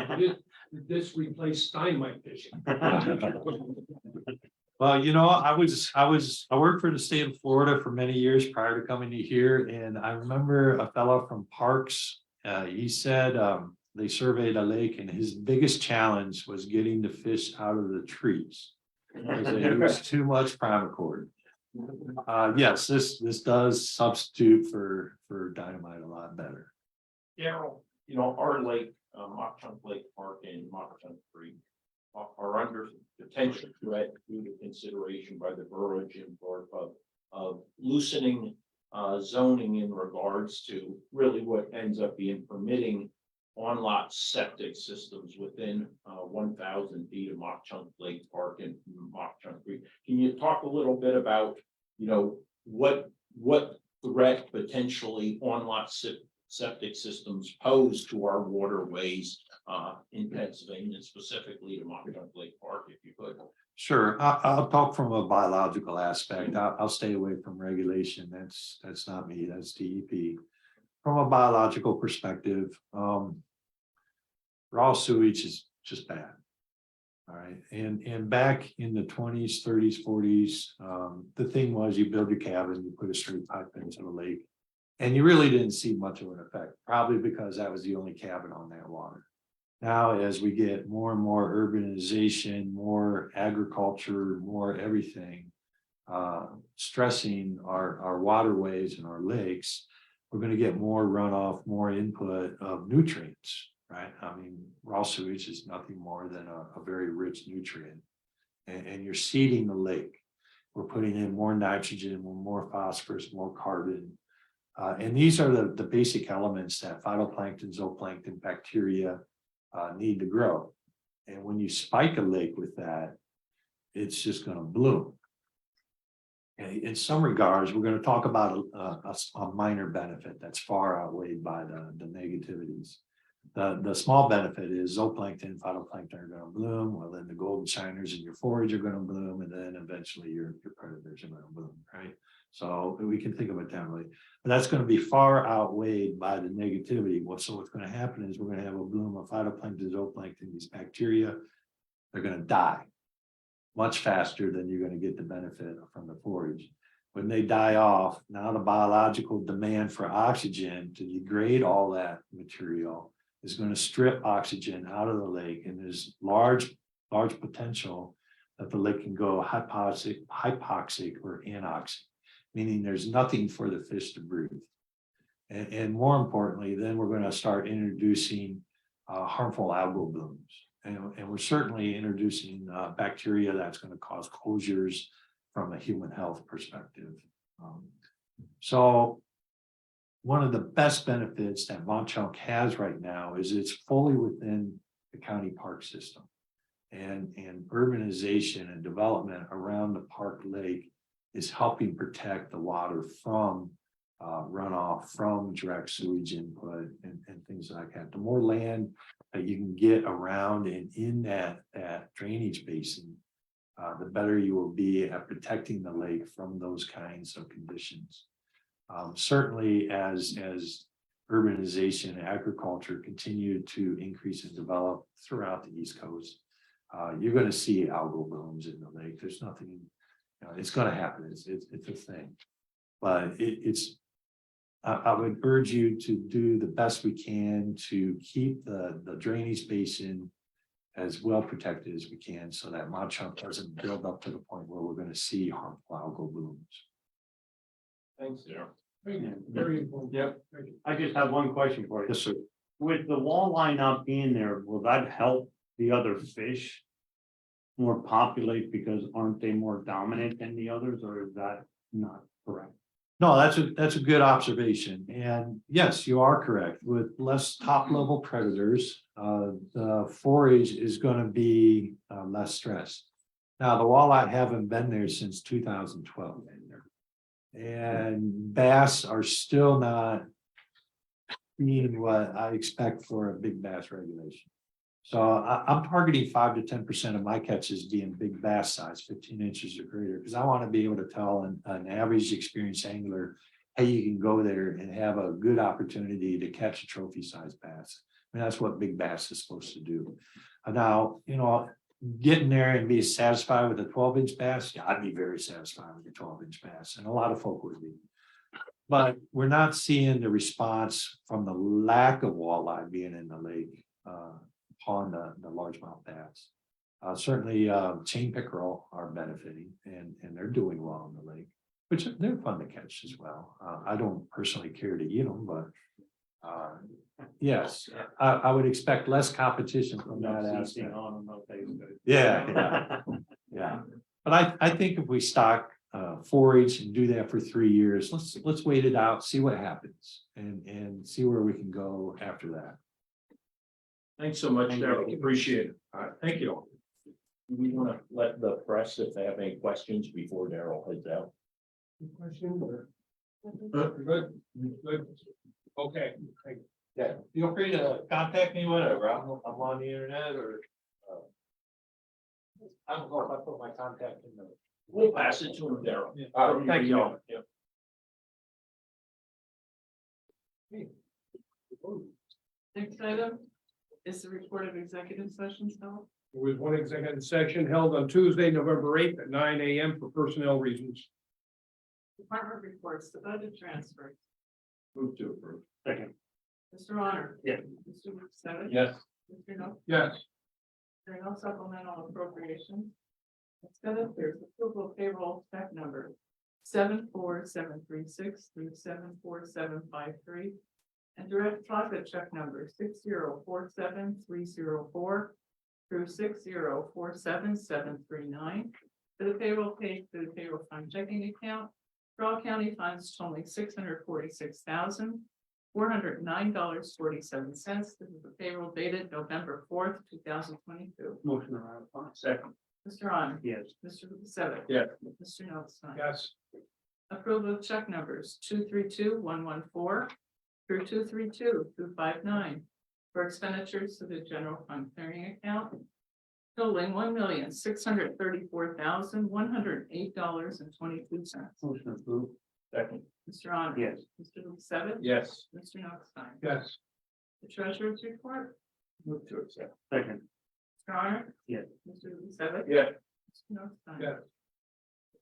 Did this replace Steinmite fishing? Well, you know, I worked for the state of Florida for many years prior to coming to here, and I remember a fellow from Parks. He said they surveyed a lake, and his biggest challenge was getting the fish out of the trees because there was too much primacord. Yes, this does substitute for dynamite a lot better. Daryl, our lake, Mock Chunk Lake Park and Mock Chunk Creek are under potential threat due to consideration by the borough of Jim Thorpe of loosening zoning in regards to really what ends up being permitting on-lot septic systems within 1,000 feet of Mock Chunk Lake Park and Mock Chunk Creek. Can you talk a little bit about, what threat potentially on-lot septic systems pose to our waterways in Pennsylvania, specifically to Mock Chunk Lake Park, if you could? Sure, I'll talk from a biological aspect. I'll stay away from regulation. That's not me, that's DEP. From a biological perspective, raw sewage is just bad. All right, and back in the 20s, 30s, 40s, the thing was you build your cabin, you put a straight pipe into the lake. And you really didn't see much of an effect, probably because that was the only cabin on that water. Now, as we get more and more urbanization, more agriculture, more everything, stressing our waterways and our lakes, we're going to get more runoff, more input of nutrients, right? I mean, raw sewage is nothing more than a very rich nutrient. And you're seeding the lake. We're putting in more nitrogen, more phosphorus, more carbon. And these are the basic elements that phytoplankton, zooplankton, bacteria need to grow. And when you spike a lake with that, it's just going to bloom. And in some regards, we're going to talk about a minor benefit that's far outweighed by the negativities. The small benefit is zooplankton and phytoplankton are going to bloom. Well, then the golden shiners in your forage are going to bloom, and then eventually your predators are going to bloom, right? So we can think of it that way, but that's going to be far outweighed by the negativity. So what's going to happen is we're going to have a bloom of phytoplankton, zooplankton, these bacteria, they're going to die much faster than you're going to get the benefit from the forage. When they die off, now the biological demand for oxygen to degrade all that material is going to strip oxygen out of the lake, and there's large potential that the lake can go hypoxic or anoxic, meaning there's nothing for the fish to breathe. And more importantly, then we're going to start introducing harmful algal blooms. And we're certainly introducing bacteria that's going to cause closures from a human health perspective. So one of the best benefits that Mock Chunk has right now is it's fully within the county park system. And urbanization and development around the park lake is helping protect the water from runoff, from direct sewage input and things like that. The more land that you can get around and in that drainage basin, the better you will be at protecting the lake from those kinds of conditions. Certainly as urbanization and agriculture continue to increase and develop throughout the East Coast, you're going to see algal blooms in the lake. There's nothing, it's going to happen. It's a thing, but I would urge you to do the best we can to keep the drainage basin as well protected as we can, so that Mock Chunk doesn't build up to the point where we're going to see harmful algal blooms. Thanks, Daryl. Very important. Yep. Thank you. I just have one question for you. Yes, sir. With the walleye not being there, will that help the other fish more populate, because aren't they more dominant than the others, or is that not correct? No, that's a good observation. And yes, you are correct. With less top level predators, the forage is going to be less stressed. Now, the walleye haven't been there since 2012. And bass are still not being what I expect for a big bass regulation. So I'm targeting 5 to 10% of my catches being big bass size, 15 inches or greater, because I want to be able to tell an average experienced angler, hey, you can go there and have a good opportunity to catch a trophy size bass. I mean, that's what big bass is supposed to do. Now, getting there and be satisfied with a 12-inch bass, yeah, I'd be very satisfied with a 12-inch bass, and a lot of folk would be. But we're not seeing the response from the lack of walleye being in the lake on the largemouth bass. Certainly chain pickerel are benefiting, and they're doing well in the lake. which they're fun to catch as well. I don't personally care to eat them, but yes, I would expect less competition from that aspect. Yeah, yeah. But I think if we stock 4-H and do that for 3 years, let's wait it out, see what happens and see where we can go after that. Thanks so much, Thank you. Daryl. Appreciate it. All right, thank you. We want to let the press, if they have any questions before Daryl heads out. Question or? Good, good. Okay, thank you. Yeah, feel free to contact me whenever. I'm on the internet or. I don't know if I put my contact in the. We'll pass it to him, Daryl. Thank you all. Yeah. Next item is the report of executive sessions held. There was one executive session held on Tuesday, November 8th at 9 a.m. for personnel reasons. Department reports, the budget transfer. Move to approve. Second. Mr. Honor? Yeah. Mr. Lukasevich? Yes. Mr. No, Yes. there are no supplemental appropriations. Instead of, there's approval of payroll check number 74736 through 74753. And direct deposit check number 6047304 through 6047739. For the payroll paid to the payroll fund checking account, Draw County funds totaling $646,409.47. This is the payroll dated November 4th, 2022. Motion to ratify. Second. Mr. Honor? Yes. Mr. Lukasevich? Yes. Mr. Notstein? Yes. Approval of check numbers 232114 through 232-259 for expenditures to the general fund clearing account totaling $1,634,108.22. Motion approved. Second. Mr. Honor? Yes. Mr. Lukasevich? Yes. Mr. Notstein? Yes. The treasurer's report? Move to accept. Second. Mr. Honor? Yes. Mr. Lukasevich? Yes. Mr. Notstein? Yes.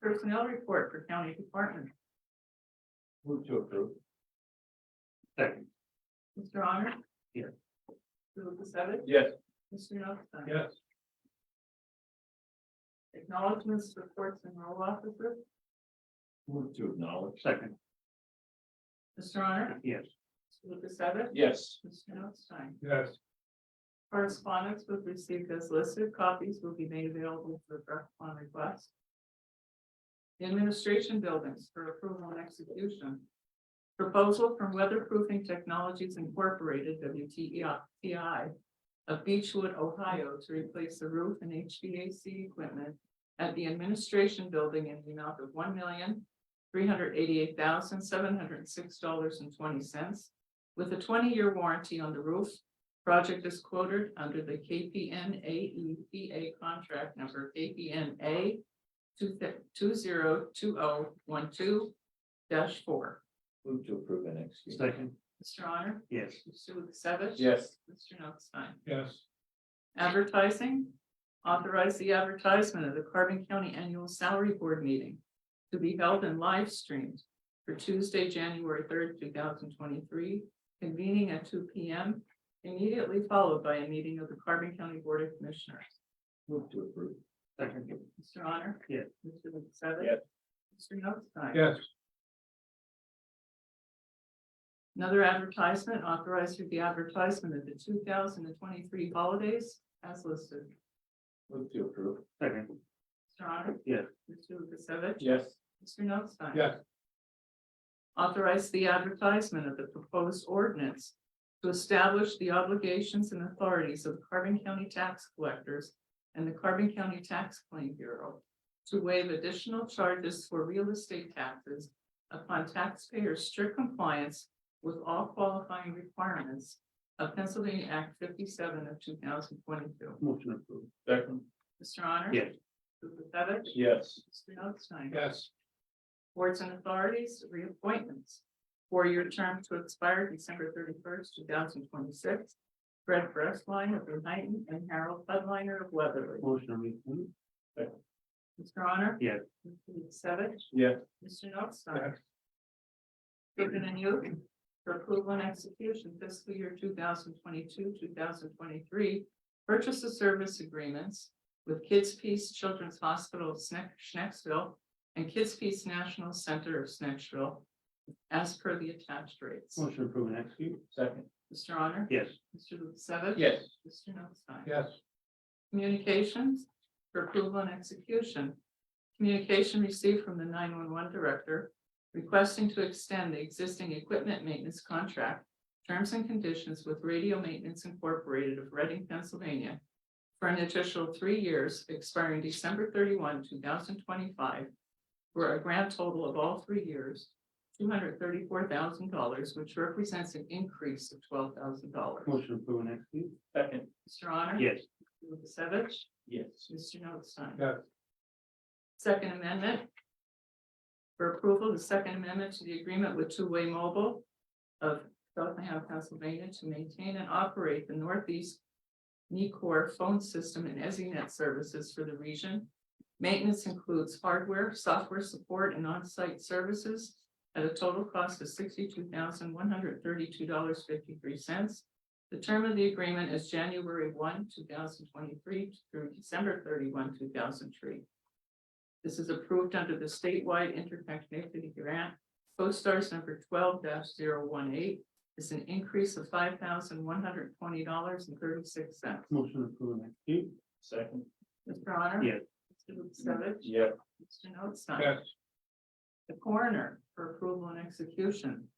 Personnel report for county department. Move to approve. Second. Mr. Honor? Yes. Mr. Lukasevich? Yes. Mr. Notstein? Yes. Acknowledgements, reports, and roll officer. Move to acknowledge. Second. Mr. Honor? Yes. Mr. Lukasevich? Yes. Mr. Notstein? Yes. Correspondence was received as listed. Copies will be made available for press upon request. The administration buildings for approval and execution. Proposal from Weatherproofing Technologies Incorporated, WTI, of Beechwood, Ohio, to replace the roof and HVAC equipment at the administration building in the amount of $1,388,706.20 with a 20-year warranty on the roof. Project is quoted under the KPNAE contract number KPNA 202012-4. Move to approve and execute. Second. Mr. Honor? Yes. Mr. Lukasevich? Yes. Mr. Notstein? Yes. Advertising, authorize the advertisement of the Carbon County Annual Salary Board meeting to be held and live streamed for Tuesday, January 3rd, 2023, convening at 2 p.m., immediately followed by a meeting of the Carbon County Board of Commissioners. Move to approve. Second. Mr. Honor? Yes. Mr. Lukasevich? Yes. Mr. Notstein? Yes. Another advertisement, authorized through the advertisement of the 2023 holidays as listed. Move to approve. Second. Mr. Honor? Yes. Mr. Lukasevich? Yes. Mr. Notstein? Yes. Authorize the advertisement of the proposed ordinance to establish the obligations and authorities of the Carbon County tax collectors and the Carbon County Tax Claim Bureau to waive additional charges for real estate taxes upon taxpayers' strict compliance with all qualifying requirements of Pennsylvania Act 57 of 2022. Motion approved. Second. Mr. Honor? Yes. Mr. Lukasevich? Yes. Mr. Notstein? Yes. Boards and authorities, reappointments. 4-year term to expire December 31st, 2026. Fred Bressline of New Heighton and Harold Budliner of Weatherly. Motion approved. Mr. Honor? Yes. Mr. Lukasevich? Yes. Mr. Notstein? Yes. Children and youth for approval and execution fiscal year 2022-2023. Purchase of service agreements with Kids Peace Children's Hospital of Schnecksville and Kids Peace National Center of Snatchville as per the attached rates. Motion to approve and execute. Second. Mr. Honor? Yes. Mr. Lukasevich? Yes. Mr. Notstein? Yes. Communications for approval and execution. Communication received from the 911 director requesting to extend the existing equipment maintenance contract terms and conditions with Radio Maintenance Incorporated of Reading, Pennsylvania for an additional 3 years expiring December 31, 2025, for a grand total of all 3 years, $234,000, which represents an increase of $12,000. Motion to approve and execute. Second. Mr. Honor? Yes. Mr. Lukasevich? Yes. Mr. Notstein? Yes. Second amendment. For approval, the second amendment to the agreement with Two Way Mobile of Bethlehem, Pennsylvania, to maintain and operate the Northeast NECOR phone system and EZNet services for the region. Maintenance includes hardware, software support, and on-site services at a total cost of $62,132.53. The term of the agreement is January 1, 2023 through December 31, 2003. This is approved under the statewide interconnectivity grant. Co-stars number 12-018 is an increase of $5,120.36. Motion to approve and execute. Second. Mr. Honor? Yes. Mr. Lukasevich? Yeah. Mr. Notstein? Yes. The coroner for approval and execution.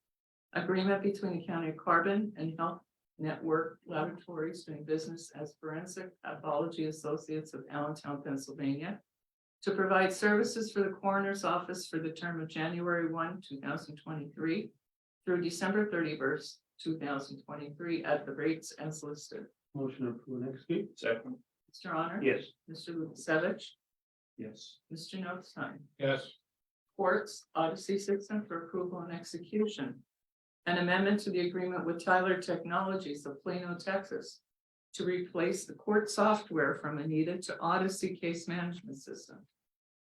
Agreement between the County of Carbon and Health Network Laboratories doing business as Forensic Pathology Associates of Allentown, Pennsylvania, to provide services for the coroner's office for the term of January 1, 2023 through December 31st, 2023 at the rates as listed. Motion to approve and execute. Second. Mr. Honor? Yes. Mr. Lukasevich? Yes. Mr. Notstein? Yes. Courts Odyssey System for approval and execution. An amendment to the agreement with Tyler Technologies of Plano, Texas, to replace the court software from Anita to Odyssey Case Management System.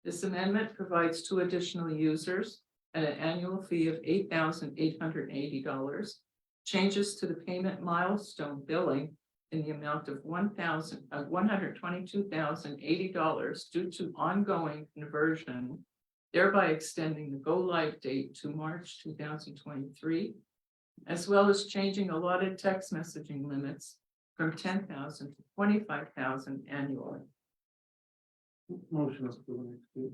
This amendment provides 2 additional users at an annual fee of $8,880. Changes to the payment milestone billing in the amount of $122,080 due to ongoing conversion, thereby extending the go-live date to March 2023, as well as changing allotted text messaging limits from 10,000 to 25,000 annually. Motion to approve and execute.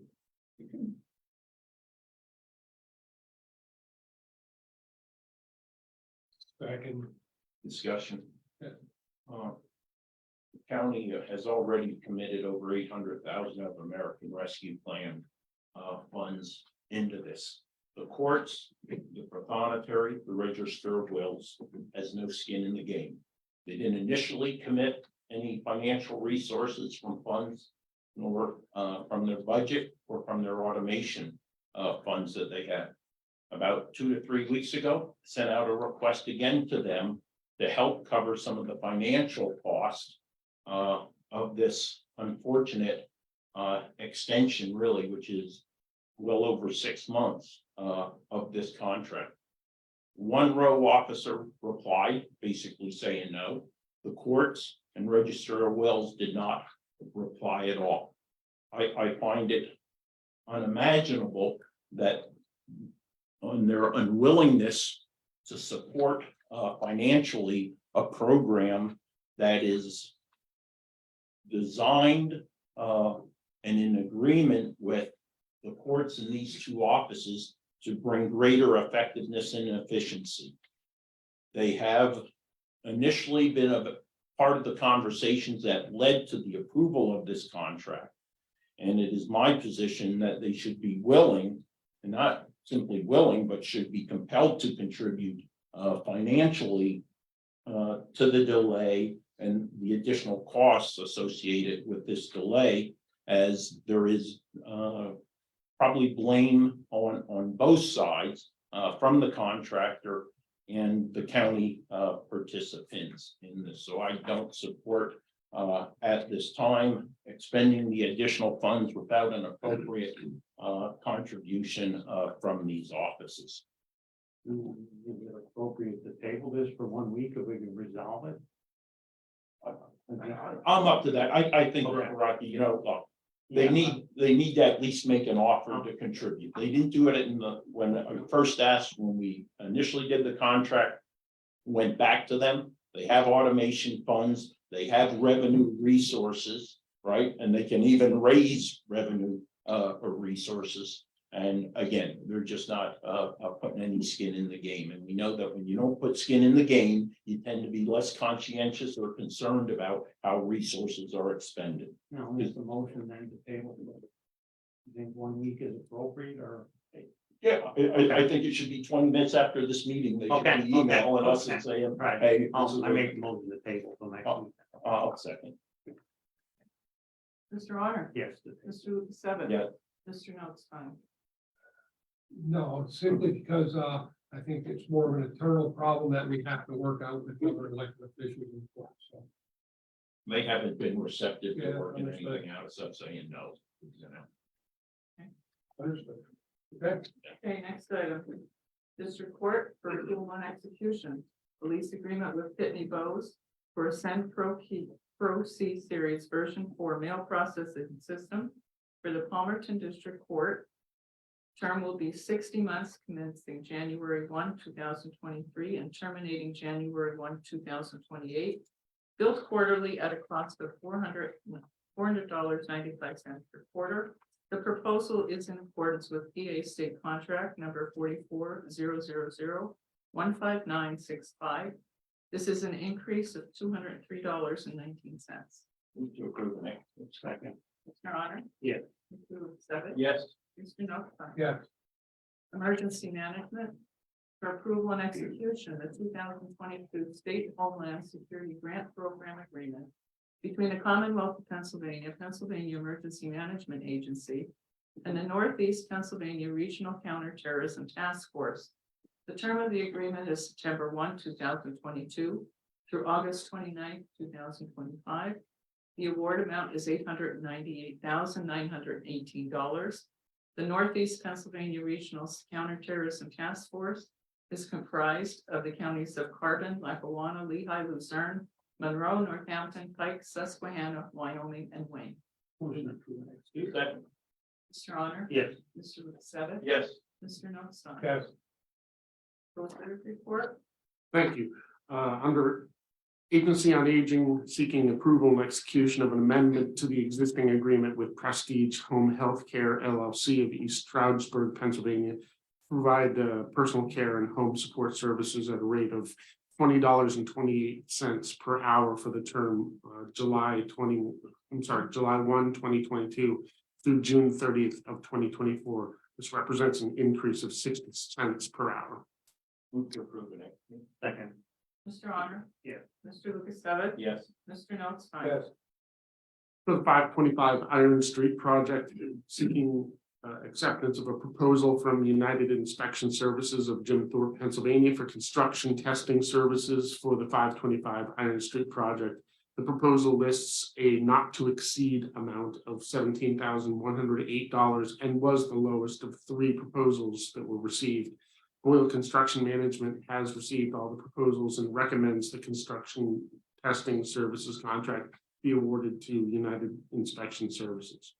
Second. Discussion. Yeah. The county has already committed over 800,000 of American Rescue Plan funds into this. The courts, the prothonotary, the register of wills has no skin in the game. They didn't initially commit any financial resources from funds, nor from their budget or from their automation funds that they had. About 2 to 3 weeks ago, sent out a request again to them to help cover some of the financial costs of this unfortunate extension, really, which is well over 6 months of this contract. One row officer replied, basically saying no. The courts and register of wills did not reply at all. I find it unimaginable that on their unwillingness to support financially a program that is designed and in agreement with the courts in these 2 offices to bring greater effectiveness and efficiency. They have initially been a part of the conversations that led to the approval of this contract. And it is my position that they should be willing, and not simply willing, but should be compelled to contribute financially to the delay and the additional costs associated with this delay, as there is probably blame on both sides from the contractor and the county participants in this. So I don't support at this time expending the additional funds without an appropriate contribution from these offices. Is it appropriate to table this for 1 week if we can resolve it? I'm up to that. I think, Okay. Rocky, They need to at least make an offer to contribute. They didn't do it when I first asked, when we initially did the contract. Went back to them, they have automation funds, they have revenue resources, right? And they can even raise revenue, or resources. And again, they're just not, putting any skin in the game. And we know that when you don't put skin in the game, you tend to be less conscientious or concerned about how resources are expended. No, is the motion then to table? You think 1 week is appropriate or? Yeah, I think it should be 20 minutes after this meeting, they should Okay, be emailing us and okay. saying, Right. hey. this is I what- make the motion to table till next week. I'll second. Mr. Honor? Yes. Mr. Lukasevich? Yeah. Mr. Notstein? No, simply because, I think it's more of an internal problem that we have to work out with other elected officials in court, so. They haven't been receptive to Yeah, working understood. anything out, except saying no, you know. Understood. Okay, Okay, next item. District Court for approval on execution. A lease agreement with Pitney Bowes for Ascend Pro C Series version 4 mail processing system for the Palmerton District Court. Term will be 60 months commencing January 1, 2023 and terminating January 1, 2028. Billed quarterly at a cost of $400.95 per quarter. The proposal is in accordance with PA State Contract number 4400015965. This is an increase of $203.19. Move to approve the next. Second. Mr. Honor? Yes. Mr. Lukasevich? Yes. Mr. Notstein? yes, Emergency Management for approval and execution, the 2022 State Homeland Security Grant Program Agreement between the Commonwealth of Pennsylvania, Pennsylvania Emergency Management Agency, and the Northeast Pennsylvania Regional Counterterrorism Task Force. The term of the agreement is September 1, 2022 through August 29, 2025. The award amount is $898,918. The Northeast Pennsylvania Regional Counterterrorism Task Force is comprised of the counties of Carbon, Lackawanna, Lehigh, Luzerne, Monroe, Northampton, Pike, Susquehanna, Wyoming, and Wayne. Motion approved. Second. Mr. Honor? Yes. Mr. Lukasevich? Yes. Mr. Notstein? yes, Solicitor's report? Thank you. Under Agency on Aging, seeking approval and execution of an amendment to the existing agreement with Prestige Home Healthcare LLC of East Stroudsburg, Pennsylvania. Provide personal care and home support services at a rate of $20.28 per hour for the term July 1, 2022 through June 30th of 2024. This represents an increase of 60 cents per hour. Move to approve the next. Second. Mr. Honor? Yes. Mr. Lukasevich? Yes. Mr. Notstein? yes, For the 525 Iron Street project, seeking acceptance of a proposal from United Inspection Services of Jim Thorpe, Pennsylvania for construction testing services for the 525 Iron Street project. The proposal lists a not to exceed amount of $17,108 and was the lowest of 3 proposals that were received. Boyle Construction Management has received all the proposals and recommends the construction testing services contract be awarded to United Inspection Services.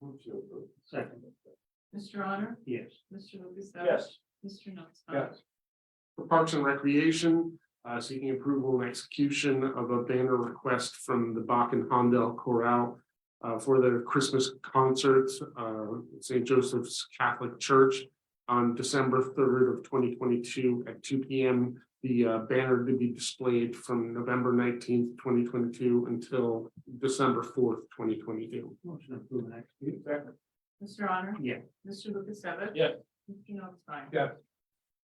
Move to approve. Second. Mr. Honor? Yes. Mr. Lukasevich? Yes. Mr. Notstein? yes, For Parks and Recreation, seeking approval and execution of a banner request from the Bach and Handel Chorale for their Christmas concert, St. Joseph's Catholic Church on December 3rd of 2022 at 2 p.m. The banner to be displayed from November 19th, 2022 until December 4th, 2022. Motion approved. Execute. Second. Mr. Honor? Yes. Mr. Lukasevich? Yes. Mr. Notstein? yes,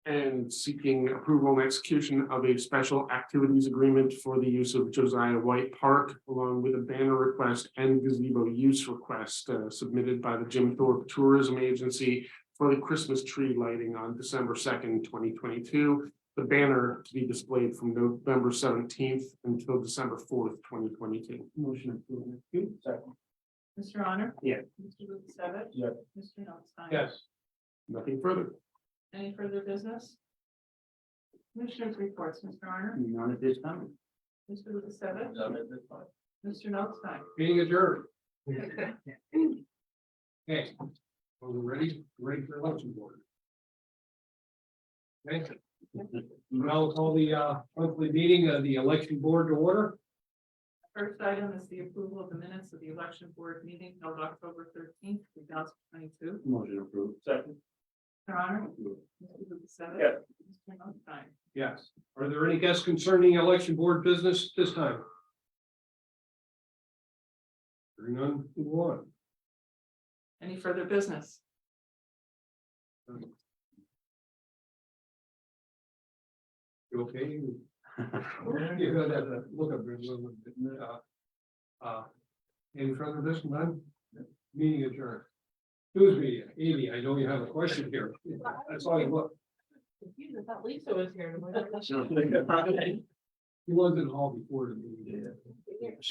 And seeking approval and execution of a special activities agreement for the use of Josiah White Park, along with a banner request and gazebo use request submitted by the Jim Thorpe Tourism Agency for the Christmas tree lighting on December 2nd, 2022. The banner to be displayed from November 17th until December 4th, 2022. Motion approved. Execute. Second. Mr. Honor? Yes. Mr. Lukasevich? Yes. Mr. Notstein? yes, Nothing further. Any further business? Commissioners' reports, Mr. Honor? None at this time. Mr. Lukasevich? Done at this time. Mr. Notstein? meeting adjourned. Okay, are we ready for election board? Okay. Now we'll call the monthly meeting of the election board to order. First item is the approval of the minutes of the election board meeting held October 13th, 2022. Motion approved. Second. Your Honor. Mr. Lukasevich. Yes. Mr. Notstein. Yes. Are there any guests concerning election board business this time? Hearing none, move on. Any further business? You okay? You got that look up there a little bit. Any further business, none? Meeting adjourned. Excuse me, Amy, I know you have a question here. That's all you look. I thought Lisa was here. He was in the hall before the meeting.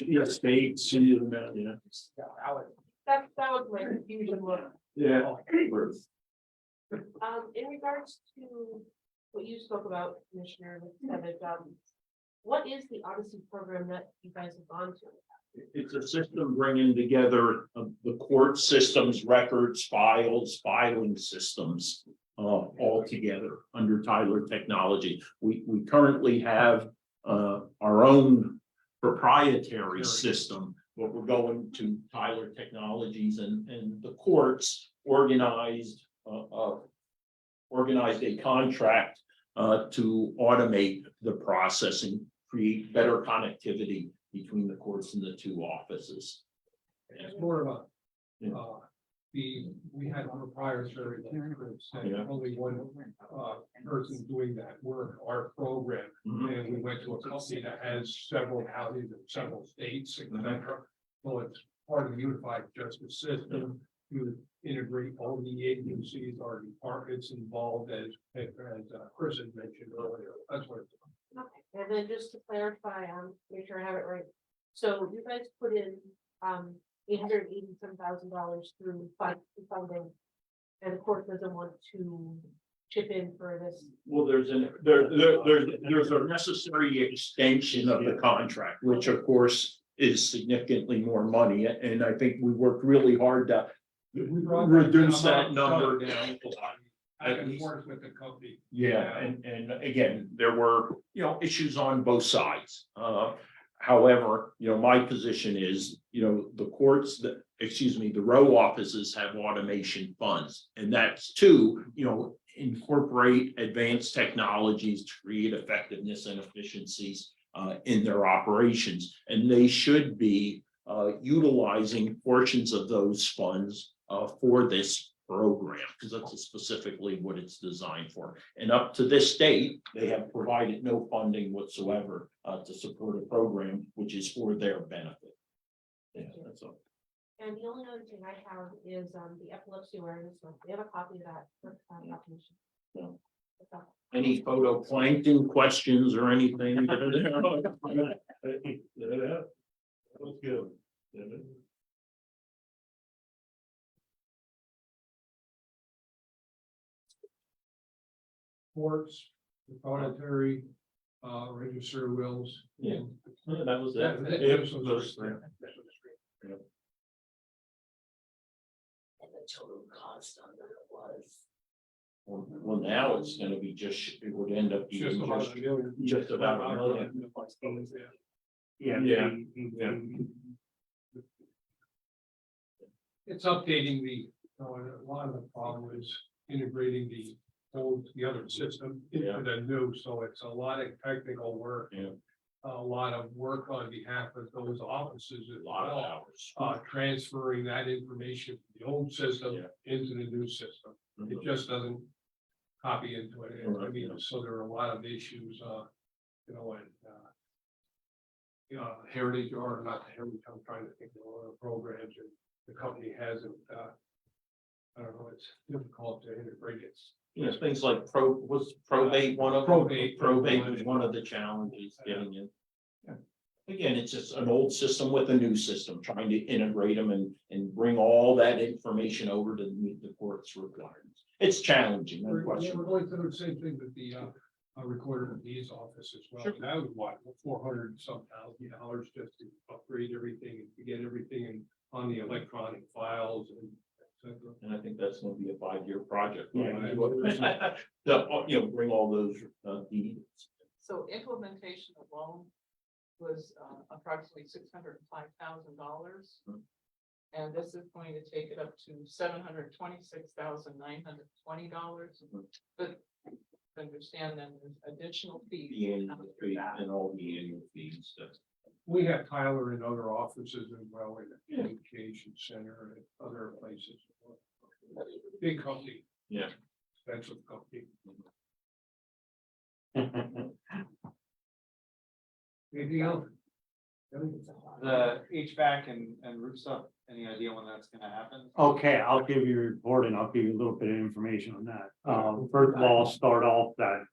Yes, state, city of the, yeah. That was my confusion look. Yeah. In regards to what you spoke about, Commissioner, what is the Odyssey program that you guys have gone to? It's a system bringing together the court systems, records, files, filing systems, all together under Tyler Technology. We currently have our own proprietary system, but we're going to Tyler Technologies, and the courts organized a contract to automate the processing, create better connectivity between the courts and the two offices. It's more of a, Yeah. we had a proprietary, Yeah. only one person doing that work, our program. Mhm. And we went to a company that has several counties and several states, etc. So it's part of the unified justice system to integrate all the agencies or departments involved as Chris had mentioned earlier. That's what it's. Okay, and then just to clarify, make sure I have it right. So you guys put in $887,000 through funding. And the court doesn't want to chip in for this. Well, there's a necessary extension of the contract, which of course is significantly more money, and I think we worked really hard to reduce that number down. Back and forth with the company. Yeah, and again, there were, issues on both sides. However, my position is, the courts the row offices have automation funds, and that's to, incorporate advanced technologies to create effectiveness and efficiencies in their operations. And they should be utilizing portions of those funds for this program, because that's specifically what it's designed for. And up to this date, they have provided no funding whatsoever to support a program which is for their benefit. Yeah, that's all. And the only other thing I have is the epilepsy awareness month. We have a copy of that. Application. Yeah. That's all. Any photoplankton questions or anything? That was good. Courts, depository, register of wills. Yeah. That was That- it. that- It those was three. those three. And the total cost on that was. Well, now it's gonna be it would end up being Just about a million. just about a million. Yeah. Yeah. It's updating a lot of the problem is integrating the other system into the new, so it's a lot of technical work. Yeah. A lot of work on behalf of those offices. A lot of hours. Transferring that information from the old system Yeah. into the new system. It just doesn't copy into it. And I mean, so there are a lot of issues, Heritage or not the Heritage, I'm trying to think of other programs and the company hasn't, I don't know, it's difficult to integrate it. Things like probate one of them? Probate was one of the challenges getting in. Again, it's just an old system with a new system, trying to integrate them and bring all that information over to meet the court's requirements. It's challenging, no We're question. going through the same thing with the recorder of deeds office as well. Sure. That was what, $400 some thousand just to upgrade everything and to get everything in on the electronic files and et cetera. And I think that's gonna be a 5-year project. Yeah. Bring all those deeds. So implementation alone was approximately $605,000. And this is going to take it up to $726,920. But understand then there's additional fees. The annual fee and all the annual fees. We have Tyler in other offices as well, in the communication center and other places. Big company. Yeah. Expensive company. Anything else? The HVAC and roof stuff, any idea when that's gonna happen? Okay, I'll give you a report and I'll give you a little bit of information on that. First of all, I'll start off that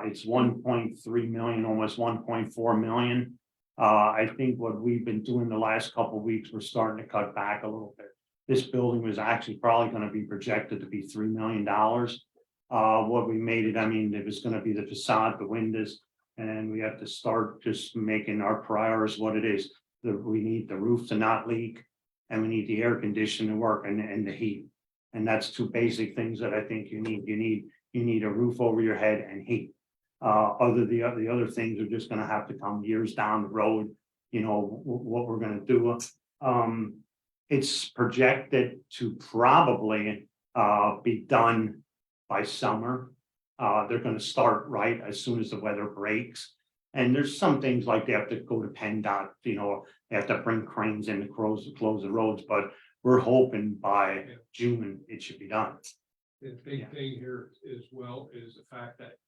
it's 1.3 million, almost 1.4 million. I think what we've been doing the last couple of weeks, we're starting to cut back a little bit. This building was actually probably gonna be projected to be $3 million. What we made it, I mean, it was gonna be the facade, the windows, and we have to start just making our priorities what it is. We need the roof to not leak, and we need the air conditioning to work and the heat. And that's two basic things that I think you need. You need a roof over your head and heat. The other things are just gonna have to come years down the road, you know, what we're gonna do. It's projected to probably be done by summer. They're gonna start right as soon as the weather breaks. And there's some things like they have to go to PennDOT, you know, they have to bring cranes in to close the roads, but we're hoping by June it should be done. The big thing here as well is the fact that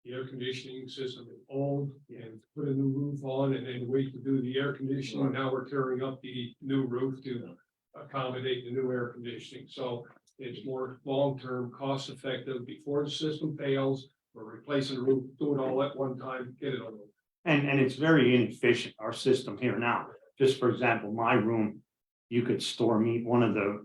the air conditioning system is old and put a new roof on and then wait to do the air conditioning. Now we're tearing up the new roof to accommodate the new air conditioning. So it's more long-term, cost-effective before the system fails. We're replacing the roof, do it all at one time, get it over. And it's very inefficient, our system here now. Just for example, my room, you could store meat, one of the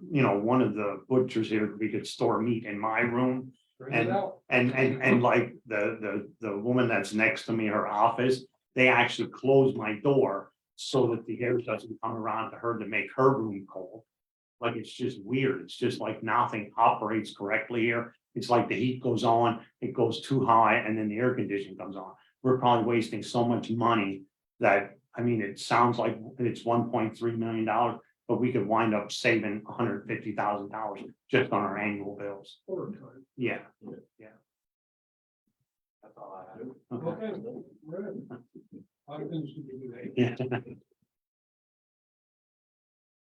butchers here, we could store meat in my room. Bring it out. And like the woman that's next to me, her office, they actually close my door so that the air doesn't come around to her to make her room cold. Like, it's just weird. It's just like nothing operates correctly here. It's like the heat goes on, it goes too high, and then the air conditioning comes on. We're probably wasting so much money that, I mean, it sounds like it's $1.3 million, but we could wind up saving $150,000 just on our annual bills. Overtime. Yeah. That's all I have. Okay. Good. How things to be today? Yeah.